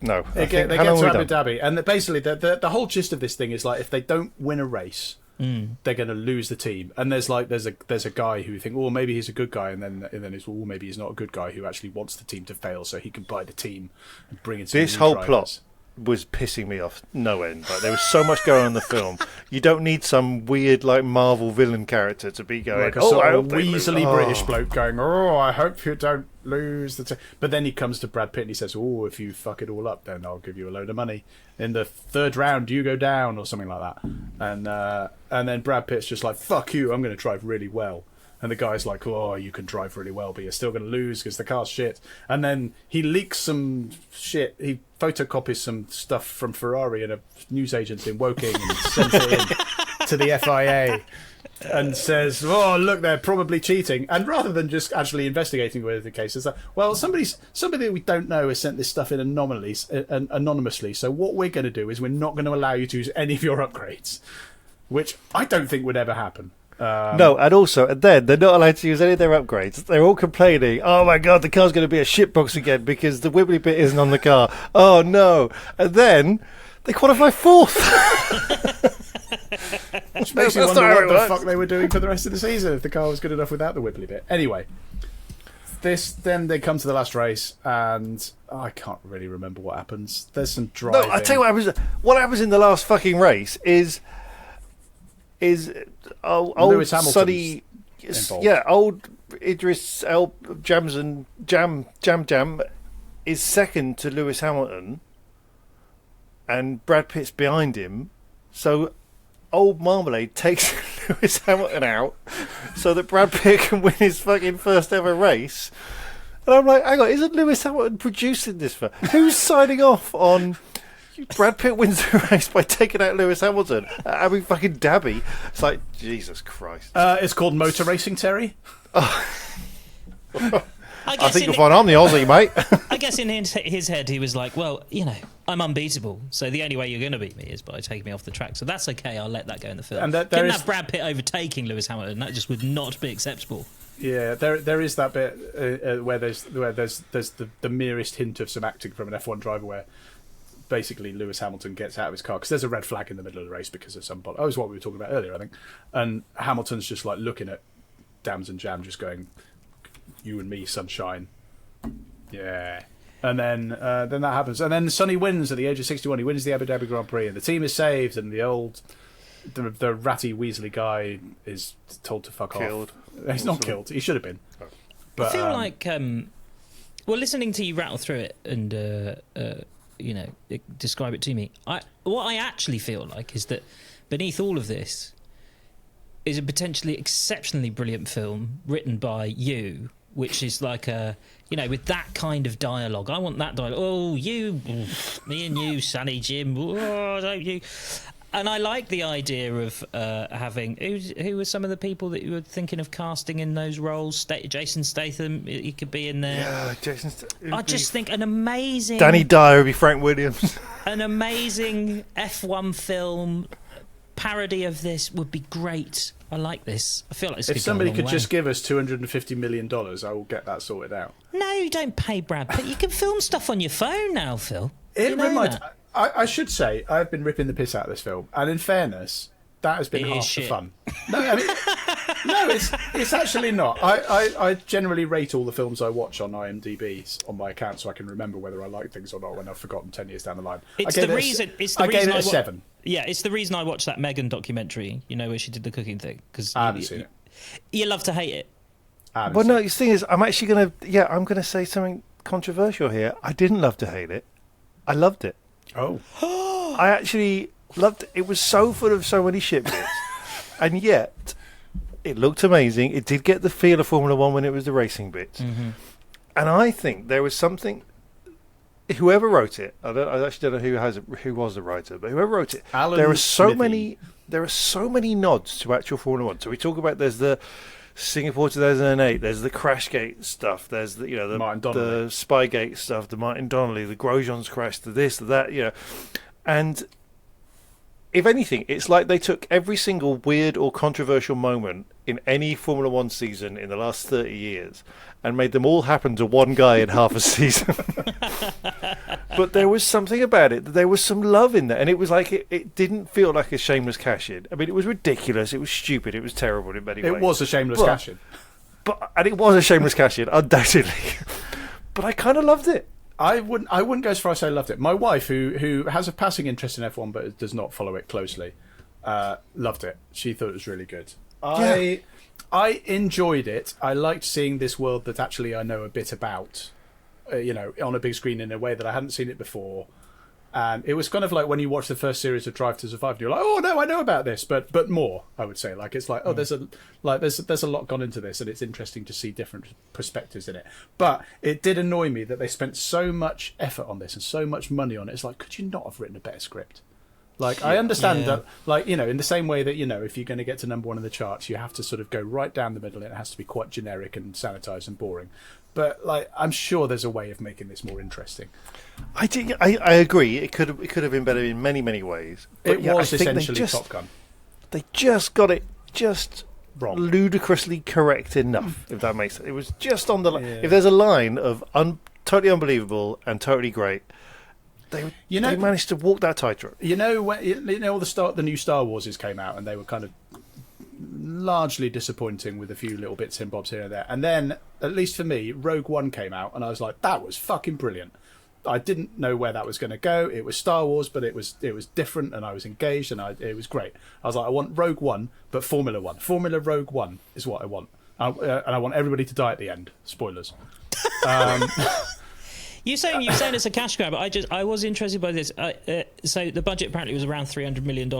[SPEAKER 1] No,
[SPEAKER 2] they get to Abu Dhabi, and basically the whole gist of this thing is like, if they don't win a race, they're going to lose the team. And there's a guy who you think, oh, maybe he's a good guy, and then it's, well, maybe he's not a good guy who actually wants the team to fail so he can buy the team and bring in some
[SPEAKER 1] this
[SPEAKER 2] new
[SPEAKER 1] whole
[SPEAKER 2] drivers.
[SPEAKER 1] plot was pissing me off no end. Like, there was so much going on in the film. You don't need some weird like Marvel villain character to be going,
[SPEAKER 2] like a sort of weaselly British bloke going, oh, I hope you don't lose the but then he comes to Brad Pitt and he says, oh, if you fuck it all up, then I'll give you a load of money. In the 3rd round, you go down, or something like that. And then Brad Pitt's just like, fuck you, I'm going to drive really well. And the guy's like, oh, you can drive really well, but you're still going to lose because the car's shit. And then he leaks some shit. He photocopies some stuff from Ferrari and a newsagent in Woking and sends it in to the FIA and says, oh, look, they're probably cheating. And rather than just actually investigating whether the case is that, well, somebody that we don't know has sent this stuff in anonymously. So what we're going to do is we're not going to allow you to use any of your upgrades, which I don't think would ever happen.
[SPEAKER 1] No, and also, and then they're not allowed to use any of their upgrades. They're all complaining, oh my god, the car's going to be a shitbox again because the wibbly bit isn't on the car. Oh no. And then they qualify 4th.
[SPEAKER 2] Which makes me wonder what the fuck they were doing for the rest of the season if the car was good enough without the wibbly bit. Anyway, then they come to the last race, and I can't really remember what happens. There's some driving.
[SPEAKER 1] No, I tell you what happens in the last fucking race is old Sonny, old Idris Jam is second to Lewis Hamilton, and Brad Pitt's behind him. So old Marmalade takes Lewis Hamilton out so that Brad Pitt can win his fucking first ever race. And I'm like, hang on, isn't Lewis Hamilton producing this for? Who's signing off on? Brad Pitt wins the race by taking out Lewis Hamilton. Abu fucking Dhabi. It's like, Jesus Christ.
[SPEAKER 2] It's called motor racing, Terry.
[SPEAKER 1] I think you'll find I'm the Aussie, mate.
[SPEAKER 3] I guess in his head he was like, well, I'm unbeatable, so the only way you're going to beat me is by taking me off the track. So that's okay, I'll let that go in the film. And couldn't have Brad Pitt overtaking Lewis Hamilton. That just would not be acceptable.
[SPEAKER 2] Yeah, there is that bit where there's the merest hint of some acting from an F1 driver where basically Lewis Hamilton gets out of his car because there's a red flag in the middle of the race because of some it was what we were talking about earlier, I think, and Hamilton's just like looking at Dams and Jam just going, you and me, sunshine, yeah, And then that happens. And then Sonny wins at the age of 61. He wins the Abu Dhabi Grand Prix, and the team is saved, and the ratty Weasley guy is told to fuck
[SPEAKER 1] Killed.
[SPEAKER 2] off. He's not killed. He should have been. But,
[SPEAKER 3] I feel like, well, listening to you rattle through it and, describe it to me, what I actually feel like is that beneath all of this is a potentially exceptionally brilliant film written by you, which is like with that kind of dialogue. I want that dialogue. Oh, you, me and you, Sonny, Jim. Oh, don't you? And I like the idea of having... Who were some of the people that you were thinking of casting in those roles? Jason Statham, he could be in there.
[SPEAKER 1] Yeah, Jason Statham.
[SPEAKER 3] I just think an amazing...
[SPEAKER 1] Danny Dyer would be Frank Williams.
[SPEAKER 3] An amazing F1 film parody of this would be great. I like this. I feel like this
[SPEAKER 2] if
[SPEAKER 3] could
[SPEAKER 2] somebody
[SPEAKER 3] go a long
[SPEAKER 2] could
[SPEAKER 3] way.
[SPEAKER 2] just give us $250 million, I will get that sorted out.
[SPEAKER 3] No, you don't pay Brad Pitt. You can film stuff on your phone now, Phil.
[SPEAKER 2] It reminds... I should say, I've been ripping the piss out of this film, and in fairness, that has been half the fun. No, I mean, it's actually not. I generally rate all the films I watch on IMDb on my account, so I can remember whether I like things or not when I've forgotten 10 years down the line.
[SPEAKER 3] I gave it a
[SPEAKER 2] 7.
[SPEAKER 3] Yeah, it's the reason I watched that Megan documentary. You know, where she did the cooking thing. Because
[SPEAKER 2] I haven't seen it.
[SPEAKER 3] You love to hate it.
[SPEAKER 1] Well, no, the thing is, I'm actually going to... Yeah, I'm going to say something controversial here. I didn't love to hate it. I loved it.
[SPEAKER 2] Oh.
[SPEAKER 1] I actually loved it. It was so full of so many shit bits. And yet, it looked amazing. It did get the feel of Formula One when it was the racing bits.
[SPEAKER 3] Mm-hmm.
[SPEAKER 1] And I think there was something... Whoever wrote it, I actually don't know who was the writer, but whoever wrote it, there are so many nods to actual Formula One. So we talk about there's the Singapore 2008, there's the Crashgate stuff, there's the the Spygate stuff, the Martin Donnelly, the Grosjean's crash, the this, the that, and if anything, it's like they took every single weird or controversial moment in any Formula One season in the last 30 years and made them all happen to one guy in half a season. But there was something about it. There was some love in there. And it was like, it didn't feel like a shameless cash-in. I mean, it was ridiculous. It was stupid. It was terrible in many ways.
[SPEAKER 2] It was a shameless cash-in.
[SPEAKER 1] And it was a shameless cash-in, undoubtedly. But I kind of loved it.
[SPEAKER 2] I wouldn't go as far as I loved it. My wife, who has a passing interest in F1 but does not follow it closely, loved it. She thought it was really good. I enjoyed it. I liked seeing this world that actually I know a bit about, on a big screen in a way that I hadn't seen it before. And it was kind of like when you watch the first series of Drive to Survive, and you're like, oh no, I know about this, but more. I would say, like, it's like, there's a lot gone into this, and it's interesting to see different perspectives in it. But it did annoy me that they spent so much effort on this and so much money on it. It's like, could you not have written a better script? Like, I understand that, like, in the same way that, if you're going to get to number one in the charts, you have to sort of go right down the middle, and it has to be quite generic and sanitized and boring. But, like, I'm sure there's a way of making this more interesting.
[SPEAKER 1] I agree. It could have been better in many, many ways. But
[SPEAKER 2] it was essentially Top Gun.
[SPEAKER 1] They just got it
[SPEAKER 2] wrong,
[SPEAKER 1] ludicrously correct enough, if that makes sense. It was just on the line. If there's a line of totally unbelievable and totally great, they managed to walk that tightrope.
[SPEAKER 2] When the new Star Warses came out, and they were kind of largely disappointing with a few little bits and bobs here and there. And then, at least for me, Rogue One came out, and I was like, that was fucking brilliant. I didn't know where that was going to go. It was Star Wars, but it was different, and I was engaged, and it was great. I was like, I want Rogue One, but Formula One. Formula Rogue One is what I want. And I want everybody to die at the end. Spoilers.
[SPEAKER 3] You're saying it's a cash grab. I was interested by this. So the budget apparently was around $300 million.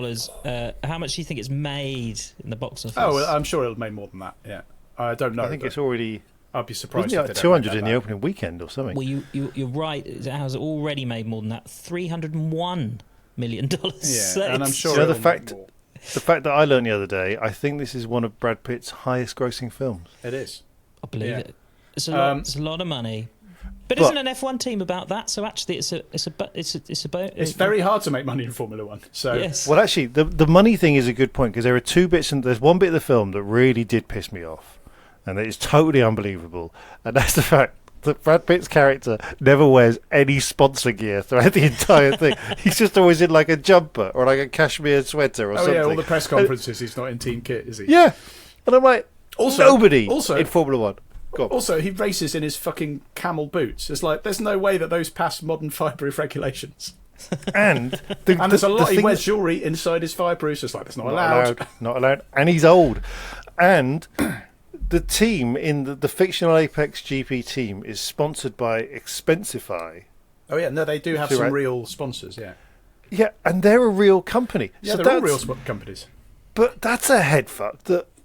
[SPEAKER 3] How much do you think it's made in the box office?
[SPEAKER 2] Oh, well, I'm sure it'll make more than that. Yeah, I don't know.
[SPEAKER 1] I think it's already.
[SPEAKER 2] I'd be surprised.
[SPEAKER 1] Wasn't it like 200 in the opening weekend or something?
[SPEAKER 3] Well, you're right. It has already made more than that. $301 million.
[SPEAKER 2] Yeah,
[SPEAKER 3] so
[SPEAKER 2] and I'm sure.
[SPEAKER 1] The fact that I learned the other day, I think this is one of Brad Pitt's highest-grossing films.
[SPEAKER 2] It is.
[SPEAKER 3] I believe it. It's a lot of money. But isn't an F1 team about that? So actually, it's
[SPEAKER 2] very hard to make money in Formula One. So
[SPEAKER 3] yes.
[SPEAKER 1] Well, actually, the money thing is a good point, because there are two bits, and there's one bit of the film that really did piss me off, and it's totally unbelievable, and that's the fact that Brad Pitt's character never wears any sponsor gear throughout the entire thing. He's just always in like a jumper or like a cashmere sweater or something.
[SPEAKER 2] Oh yeah, all the press conferences, he's not in team kit, is he?
[SPEAKER 1] Yeah, and I'm like, nobody in Formula One Go on.
[SPEAKER 2] Also, he races in his fucking camel boots. It's like, there's no way that those pass modern fireproof regulations.
[SPEAKER 1] And
[SPEAKER 2] There's a lot. He
[SPEAKER 1] thing
[SPEAKER 2] wears jewellery inside his fireproofs. It's like, that's not allowed.
[SPEAKER 1] Not allowed. And he's old. And the team in the fictional Apex GP team is sponsored by Expensify.
[SPEAKER 2] Oh yeah, no, they do have some real sponsors. Yeah,
[SPEAKER 1] yeah, and they're a real company.
[SPEAKER 2] Yeah, so they're all real companies.
[SPEAKER 1] But that's a head fuck.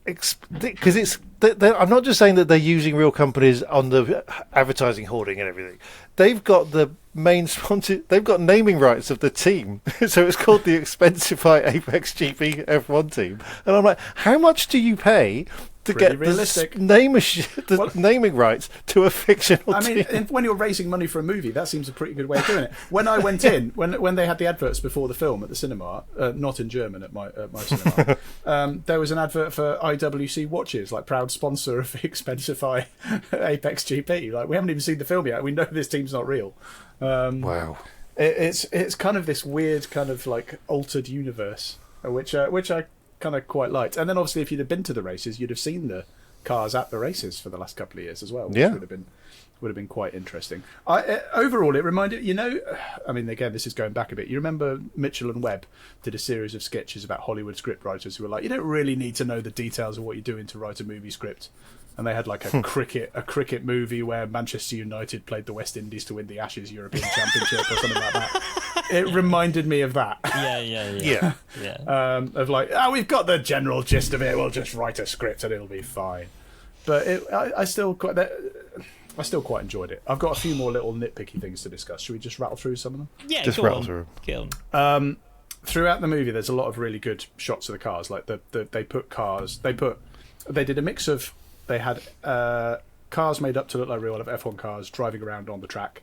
[SPEAKER 1] Because I'm not just saying that they're using real companies on the advertising hoarding and everything. They've got the main sponsor. They've got naming rights of the team, so it's called the Expensify Apex GP F1 team. And I'm like, how much do you pay to get the naming rights to a fictional team?
[SPEAKER 2] I mean, when you're raising money for a movie, that seems a pretty good way of doing it. When I went in, when they had the adverts before the film at the cinema, not in German at my cinema, there was an advert for IWC watches, like proud sponsor of Expensify Apex GP. Like, we haven't even seen the film yet. We know this team's not real.
[SPEAKER 1] Wow.
[SPEAKER 2] It's kind of this weird kind of like altered universe, which I kind of quite liked. And then obviously, if you'd have been to the races, you'd have seen the cars at the races for the last couple of years as well, which would have been quite interesting. Overall, it reminded, I mean, again, this is going back a bit. You remember Mitchell and Webb did a series of sketches about Hollywood script writers who were like, you don't really need to know the details of what you're doing to write a movie script. And they had like a cricket movie where Manchester United played the West Indies to win the Ashes European Championship or something like that. It reminded me of that.
[SPEAKER 3] Yeah.
[SPEAKER 2] Of like, we've got the general gist of it. We'll just write a script and it'll be fine. But I still quite enjoyed it. I've got a few more little nitpicky things to discuss. Should we just rattle through some of them?
[SPEAKER 3] Yeah,
[SPEAKER 1] just rattle through.
[SPEAKER 3] Go on.
[SPEAKER 2] Throughout the movie, there's a lot of really good shots of the cars. Like they did a mix of. They had cars made up to look like real F1 cars driving around on the track,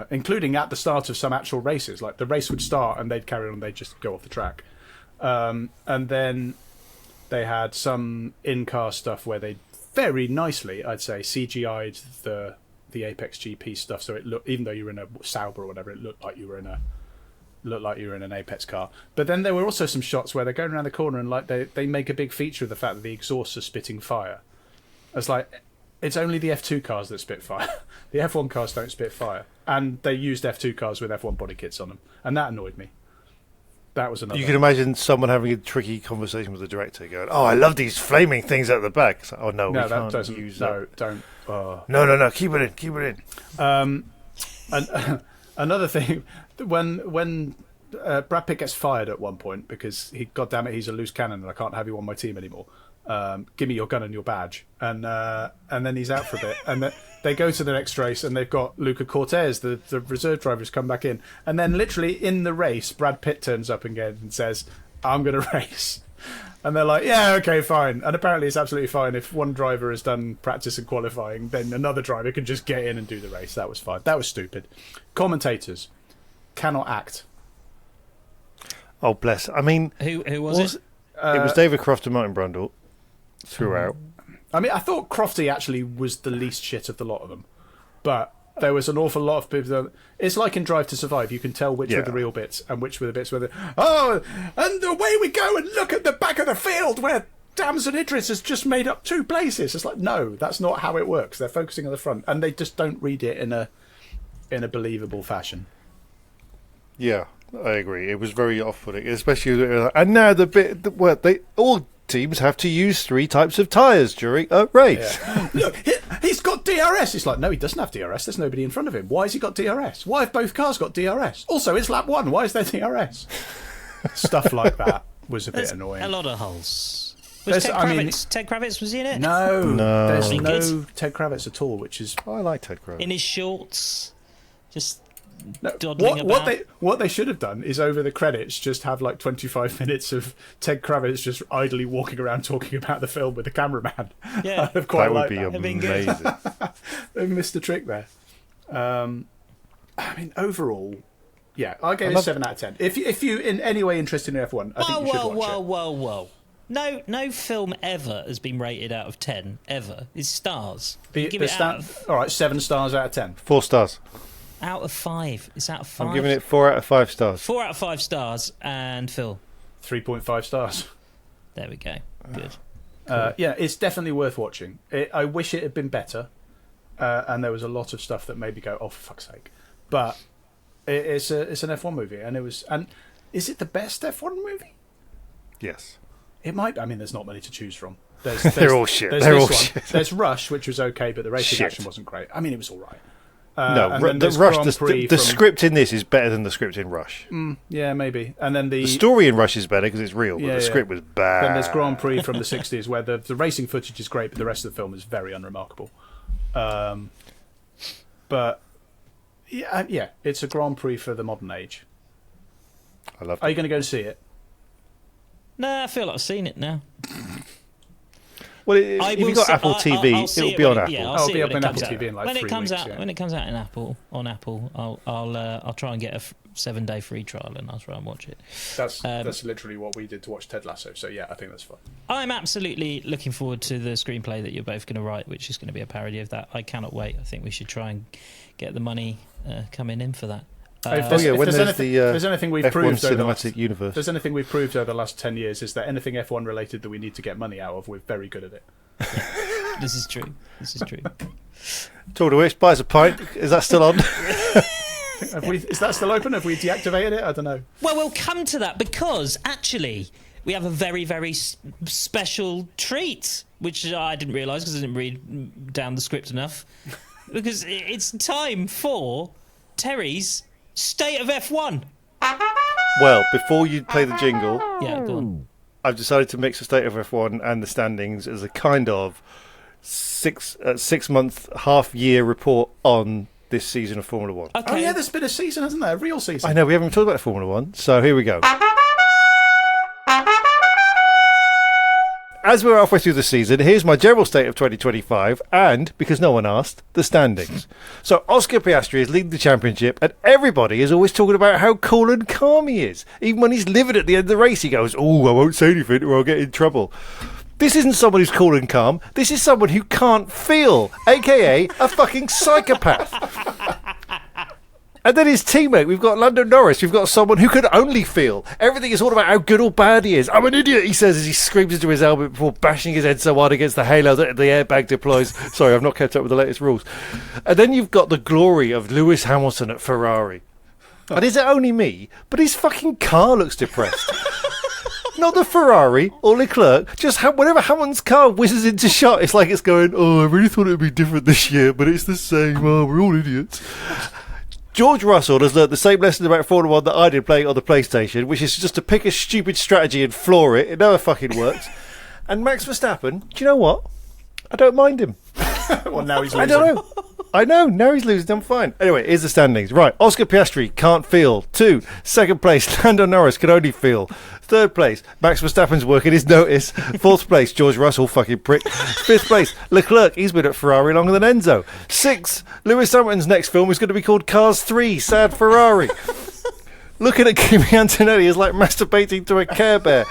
[SPEAKER 2] including at the start of some actual races. Like the race would start and they'd carry on and they'd just go off the track. And then they had some in-car stuff where they very nicely, I'd say, CGI'd the Apex GP stuff. So it looked, even though you were in a Sauber or whatever, it looked like you were in an Apex car. But then there were also some shots where they're going around the corner and like they make a big feature of the fact that the exhausts are spitting fire. It's like, it's only the F2 cars that spit fire. The F1 cars don't spit fire. And they used F2 cars with F1 body kits on them. And that annoyed me. That was another.
[SPEAKER 1] You can imagine someone having a tricky conversation with the director going, I love these flaming things at the back. It's like, we can't use that.
[SPEAKER 2] Don't.
[SPEAKER 1] No, keep it in.
[SPEAKER 2] And another thing, when Brad Pitt gets fired at one point because he's a loose cannon and I can't have you on my team anymore. Give me your gun and your badge, and then he's out for a bit, and they go to the next race, and they've got Luca Cortez, the reserve drivers, come back in, and then literally in the race, Brad Pitt turns up again and says, "I'm going to race," and they're like, "Yeah, okay, fine." And apparently, it's absolutely fine if one driver has done practice and qualifying, then another driver can just get in and do the race. That was fine. That was stupid. Commentators cannot act.
[SPEAKER 1] Oh bless! I mean,
[SPEAKER 3] who was it?
[SPEAKER 1] It was David Croft and Martin Brundle. Throughout.
[SPEAKER 2] I mean, I thought Crofty actually was the least shit of the lot of them, but there was an awful lot of people that, it's like in Drive to Survive, you can tell which were the real bits and which were the bits where and away we go and look at the back of the field where Damson Idris has just made up 2 places. It's like, no, that's not how it works. They're focusing on the front and they just don't read it in a believable fashion.
[SPEAKER 1] Yeah, I agree. It was very off-putting, especially and now the bit where they all teams have to use 3 types of tyres during a race.
[SPEAKER 2] Yeah. Look, he's got DRS. It's like, no, he doesn't have DRS. There's nobody in front of him. Why has he got DRS? Why have both cars got DRS? Also, it's lap 1. Why is there DRS? Stuff like that was a bit annoying.
[SPEAKER 3] A lot of holes. Was Ted Kravitz, was he in it?
[SPEAKER 2] No. There's no Ted Kravitz at all, which is...
[SPEAKER 1] I like Ted Kravitz.
[SPEAKER 3] In his shorts, just...
[SPEAKER 2] What they should have done is over the credits just have like 25 minutes of Ted Kravitz just idly walking around talking about the film with the cameraman.
[SPEAKER 3] Yeah,
[SPEAKER 2] that would
[SPEAKER 1] be amazing.
[SPEAKER 2] They missed the trick there. I mean, overall, yeah, I gave it 7 out of 10. If you in any way interested in F1, I think you should watch it.
[SPEAKER 3] Whoa. No film ever has been rated out of 10 ever. It's stars.
[SPEAKER 2] All right, 7 stars out of 10.
[SPEAKER 1] 4 stars.
[SPEAKER 3] Out of 5. It's out of 5.
[SPEAKER 1] I'm giving it 4 out of 5 stars.
[SPEAKER 3] 4 out of 5 stars. And Phil?
[SPEAKER 2] 3.5 stars.
[SPEAKER 3] There we go. Good.
[SPEAKER 2] Yeah, it's definitely worth watching. I wish it had been better, and there was a lot of stuff that made me go, "Oh, for fuck's sake!" But it's an F1 movie, and it was. And is it the best F1 movie?
[SPEAKER 1] Yes.
[SPEAKER 2] It might. I mean, there's not many to choose from.
[SPEAKER 1] They're all shit.
[SPEAKER 2] There's
[SPEAKER 1] They're
[SPEAKER 2] this
[SPEAKER 1] all
[SPEAKER 2] one.
[SPEAKER 1] shit.
[SPEAKER 2] There's Rush, which was okay, but the racing
[SPEAKER 1] Shit.
[SPEAKER 2] action wasn't great. I mean, it was all right.
[SPEAKER 1] The script in this is better than the script in Rush.
[SPEAKER 2] Yeah, maybe. And then the
[SPEAKER 1] story in Rush is better because it's real, but
[SPEAKER 2] Yeah,
[SPEAKER 1] the
[SPEAKER 2] yeah.
[SPEAKER 1] script was bad.
[SPEAKER 2] Then there's Grand Prix from the 60s where the racing footage is great, but the rest of the film is very unremarkable. But yeah, it's a Grand Prix for the modern age.
[SPEAKER 1] I love
[SPEAKER 2] Are
[SPEAKER 1] it.
[SPEAKER 2] you going to go and see it?
[SPEAKER 3] Nah, I feel like I've seen it now.
[SPEAKER 1] Well, if you've got Apple TV, it'll be on Apple.
[SPEAKER 3] Yeah,
[SPEAKER 2] I'll
[SPEAKER 3] I'll
[SPEAKER 2] be
[SPEAKER 3] see
[SPEAKER 2] up
[SPEAKER 3] it when
[SPEAKER 2] in
[SPEAKER 3] it comes
[SPEAKER 2] Apple
[SPEAKER 3] out.
[SPEAKER 2] TV in like
[SPEAKER 3] When
[SPEAKER 2] 3
[SPEAKER 3] it comes
[SPEAKER 2] weeks,
[SPEAKER 3] out,
[SPEAKER 2] yeah.
[SPEAKER 3] when it comes out on Apple, I'll try and get a 7-day free trial and I'll try and watch it.
[SPEAKER 2] That's literally what we did to watch Ted Lasso. So yeah, I think that's fun.
[SPEAKER 3] I'm absolutely looking forward to the screenplay that you're both going to write, which is going to be a parody of that. I cannot wait. I think we should try and get the money coming in for that.
[SPEAKER 1] When there's
[SPEAKER 2] there's anything we've
[SPEAKER 1] F1
[SPEAKER 2] proved over the
[SPEAKER 1] cinematic universe.
[SPEAKER 2] If there's anything we've proved over the last 10 years is that anything F1 related that we need to get money out of, we're very good at it.
[SPEAKER 3] This is true.
[SPEAKER 1] Talk to which, buy us a pint. Is that still on?
[SPEAKER 2] Is that still open? Have we deactivated it? I don't know.
[SPEAKER 3] Well, we'll come to that because actually we have a very, very special treat, which I didn't realise because I didn't read down the script enough. Because it's time for Terry's State of F1.
[SPEAKER 1] Well, before you play the jingle,
[SPEAKER 3] Yeah, go on.
[SPEAKER 1] I've decided to mix the state of F1 and the standings as a kind of 6 month, half year report on this season of Formula One.
[SPEAKER 3] Okay.
[SPEAKER 2] Oh yeah, there's been a season, hasn't there? A real season.
[SPEAKER 1] I know we haven't talked about Formula One, so here we go. As we're halfway through the season, here's my general state of 2025 and, because no one asked, the standings. So Oscar Piastri is leading the championship and everybody is always talking about how cool and calm he is. Even when he's livid at the end of the race, he goes, "Oh, I won't say anything or I'll get in trouble." This isn't someone who's cool and calm. This is someone who can't feel, a.k.a. a fucking psychopath. And then his teammate, we've got Lando Norris, we've got someone who can only feel. Everything is all about how good or bad he is. "I'm an idiot," he says as he screams into his helmet before bashing his head so hard against the halo that the airbag deploys. Sorry, I've not kept up with the latest rules. And then you've got the glory of Lewis Hamilton at Ferrari. And is it only me, but his fucking car looks depressed. Not the Ferrari or Leclerc, just whenever Hamilton's car whizzes into shot, it's like it's going, "Oh, I really thought it would be different this year, but it's the same. Oh, we're all idiots." George Russell has learned the same lesson about Formula 1 that I did playing on the PlayStation, which is just to pick a stupid strategy and floor it. It never fucking works. And Max Verstappen, do you know what? I don't mind him.
[SPEAKER 2] Well, now he's
[SPEAKER 1] I
[SPEAKER 2] losing.
[SPEAKER 1] don't know. I know. Now he's losing. I'm fine. Anyway, here's the standings. Right. Oscar Piastri can't feel. 2. Second place, Lando Norris can only feel. 3rd place, Max Verstappen's working his notice. 4th place, George Russell, fucking prick. 5th place, Leclerc. He's been at Ferrari longer than Enzo. 6th, Lewis Hamilton's next film is going to be called Cars 3, Sad Ferrari. Looking at Kimi Antonelli is like masturbating to a Care Bear.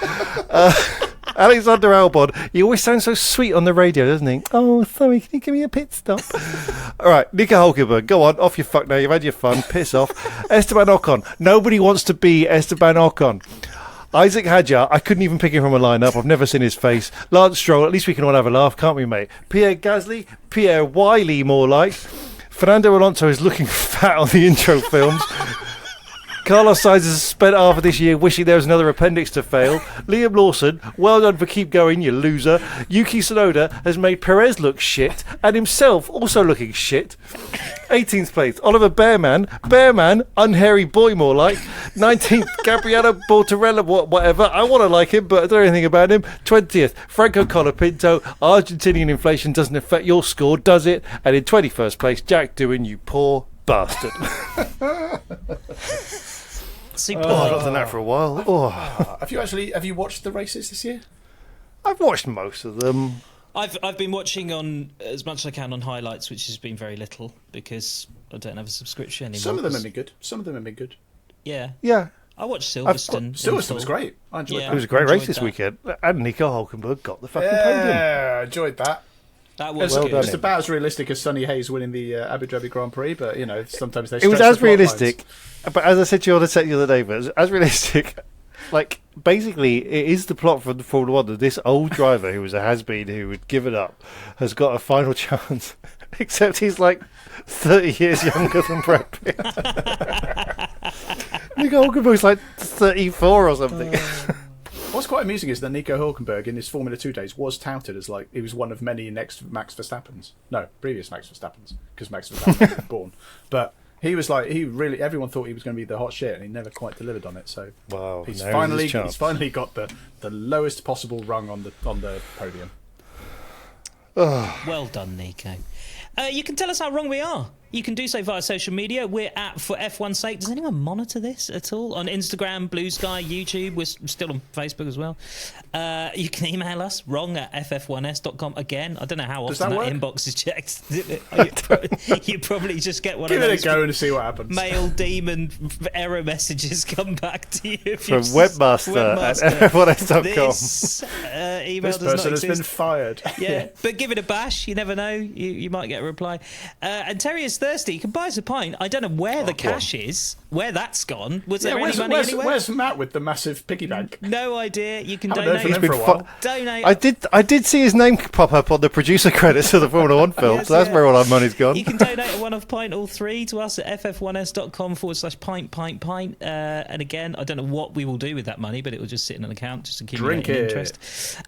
[SPEAKER 1] Alexander Albon, he always sounds so sweet on the radio, doesn't he? "Oh, sorry, can you give me a pit stop?" All right, Nico Hulkenberg, go on, off your fuck now, you've had your fun, piss off. Esteban Ocon, nobody wants to be Esteban Ocon. Isaac Hadjar, I couldn't even pick him from a lineup, I've never seen his face. Lance Stroll, at least we can all have a laugh, can't we, mate? Pierre Gasly, Pierre Wiley, more like. Fernando Alonso is looking fat on the intro films. Carlos Sainz has spent half of this year wishing there was another appendix to fail. Liam Lawson, well done for keep going, you loser. Yuki Tsunoda has made Perez look shit, and himself also looking shit. 18th place, Oliver Bearman, unhairy boy more like. 19th, Gabriele Bortorella, whatever, I want to like him, but I don't know anything about him. 20th, Franco Colapinto, Argentinian inflation doesn't affect your score, does it? And in 21st place, Jack Doohan, you poor bastard.
[SPEAKER 3] Super.
[SPEAKER 1] I've not done that for a while. Oh.
[SPEAKER 2] Have you watched the races this year?
[SPEAKER 1] I've watched most of them.
[SPEAKER 3] I've been watching on as much as I can on highlights, which has been very little because I don't have a subscription anymore.
[SPEAKER 2] Some of them have been good.
[SPEAKER 3] Yeah.
[SPEAKER 1] Yeah.
[SPEAKER 3] I watched Silverstone.
[SPEAKER 2] Silverstone was great. I enjoyed
[SPEAKER 3] Yeah.
[SPEAKER 1] It
[SPEAKER 2] that.
[SPEAKER 1] was a great
[SPEAKER 3] Enjoyed
[SPEAKER 1] race this
[SPEAKER 3] that.
[SPEAKER 1] weekend. And Nico Hulkenberg got the fucking podium.
[SPEAKER 2] Yeah, I enjoyed that.
[SPEAKER 3] That was
[SPEAKER 1] Well
[SPEAKER 3] good.
[SPEAKER 1] done.
[SPEAKER 2] It's about as realistic as Sonny Hayes winning the Abu Dhabi Grand Prix, but sometimes they.
[SPEAKER 1] It was
[SPEAKER 2] stretch
[SPEAKER 1] as
[SPEAKER 2] the plot lines.
[SPEAKER 1] realistic, but as I said to you on the set the other day, but as realistic like, basically, it is the plot from the Formula One that this old driver who was a has-been who had given up has got a final chance, except he's like 30 years younger than Brad Pitt. Nico Hulkenberg's like 34 or something.
[SPEAKER 2] What's quite amusing is that Nico Hulkenberg in his Formula 2 days was touted as like he was one of many next Max Verstappens. No, previous Max Verstappens, because Max Verstappen was born. But he was like, everyone thought he was going to be the hot shit, and he never quite delivered on it. So
[SPEAKER 1] Wow,
[SPEAKER 2] he's
[SPEAKER 1] now
[SPEAKER 2] finally
[SPEAKER 1] his chance.
[SPEAKER 2] got the lowest possible rung on the podium.
[SPEAKER 3] Well done, Nico. You can tell us how wrong we are. You can do so via social media. We're at For F1's Sake. Does anyone monitor this at all? On Instagram, Blue Sky, YouTube. We're still on Facebook as well. You can email us, wrong@ff1s.com. Again, I don't know how often that inbox is checked. You probably just get one
[SPEAKER 2] Give
[SPEAKER 3] of
[SPEAKER 2] it
[SPEAKER 3] those
[SPEAKER 2] a go and see what happens.
[SPEAKER 3] mail demon error messages come back to you.
[SPEAKER 1] From webmaster@f1s.com.
[SPEAKER 3] This email
[SPEAKER 2] This
[SPEAKER 3] does not
[SPEAKER 2] person has
[SPEAKER 3] exist.
[SPEAKER 2] been fired.
[SPEAKER 3] Yeah, but give it a bash. You never know. You might get a reply. And Terry is thirsty. You can buy us a pint. I don't know where the cash is, where that's gone. Was there any money anywhere?
[SPEAKER 2] Where's Matt with the massive piggy bank?
[SPEAKER 3] No idea. You can
[SPEAKER 2] Haven't heard from
[SPEAKER 3] donate.
[SPEAKER 2] him for a while.
[SPEAKER 3] Donate.
[SPEAKER 1] I did see his name pop up on the producer credits of the Formula One film,
[SPEAKER 3] Yes,
[SPEAKER 1] so that's
[SPEAKER 3] yeah.
[SPEAKER 1] where all our money's gone.
[SPEAKER 3] You can donate a one-off pint, all three, to us at ff1s.com/pint. And again, I don't know what we will do with that money, but it will just sit in an account just to accumulate
[SPEAKER 2] Drink it.
[SPEAKER 3] interest.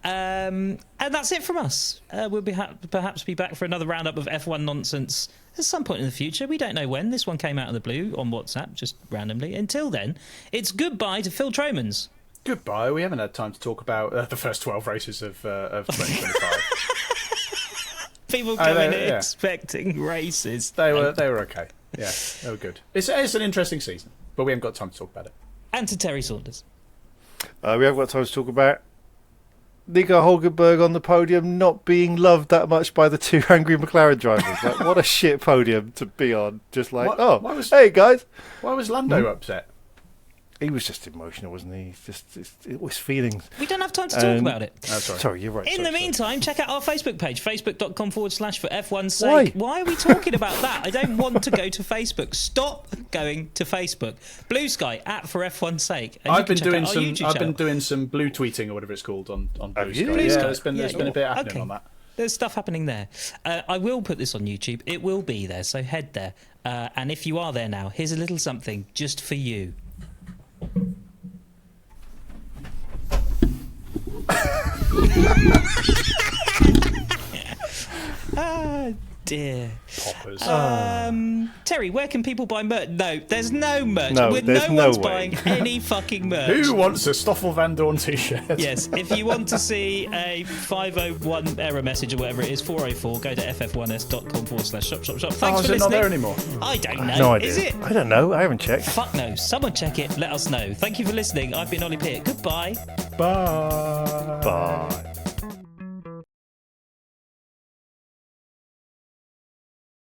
[SPEAKER 3] And that's it from us. We'll be perhaps be back for another roundup of F1 nonsense at some point in the future. We don't know when. This one came out of the blue on WhatsApp, just randomly. Until then, it's goodbye to Phill Tromans.
[SPEAKER 2] Goodbye. We haven't had time to talk about the first 12 races of 2025.
[SPEAKER 3] People coming in expecting races.
[SPEAKER 2] They were okay. Yeah, they were good. It's an interesting season, but we haven't got time to talk about it.
[SPEAKER 3] And to Terry Saunders.
[SPEAKER 1] We haven't got time to talk about Nico Hulkenberg on the podium not being loved that much by the two angry McLaren drivers. Like, what a shit podium to be on. Just like, hey guys.
[SPEAKER 2] Why was Lando upset?
[SPEAKER 1] He was just emotional, wasn't he? It was feelings.
[SPEAKER 3] We don't have time to talk about it.
[SPEAKER 1] Sorry, you're right.
[SPEAKER 3] In the meantime, check out our Facebook page, facebook.com/for-F1's sake. Why are we talking about that? I don't want to go to Facebook. Stop going to Facebook. Blue Sky @for F1's sake. And
[SPEAKER 2] I've been doing some blue tweeting or whatever it's called on Blue Sky.
[SPEAKER 3] Blue Sky?
[SPEAKER 2] There's been a bit happening on that.
[SPEAKER 3] There's stuff happening there. I will put this on YouTube. It will be there, so head there. And if you are there now, here's a little something just for you. Ah, dear.
[SPEAKER 2] Poppers.
[SPEAKER 3] Terry, where can people buy merch? No, there's no merch.
[SPEAKER 1] No, there's no
[SPEAKER 3] one's
[SPEAKER 1] way.
[SPEAKER 3] buying any fucking merch.
[SPEAKER 2] Who wants a Stoffel Van Dorn t-shirt?
[SPEAKER 3] Yes, if you want to see a 501 error message or whatever it is, 404, go to ff1s.com/shop. Thanks for
[SPEAKER 2] is
[SPEAKER 3] listening.
[SPEAKER 2] it not there anymore?
[SPEAKER 3] I don't know.
[SPEAKER 1] No idea.
[SPEAKER 3] Is it?
[SPEAKER 1] I don't know. I haven't checked.
[SPEAKER 3] Fuck no. Someone check it. Let us know. Thank you for listening. I've been Ollie Peart. Goodbye.
[SPEAKER 2] Bye.
[SPEAKER 1] Bye.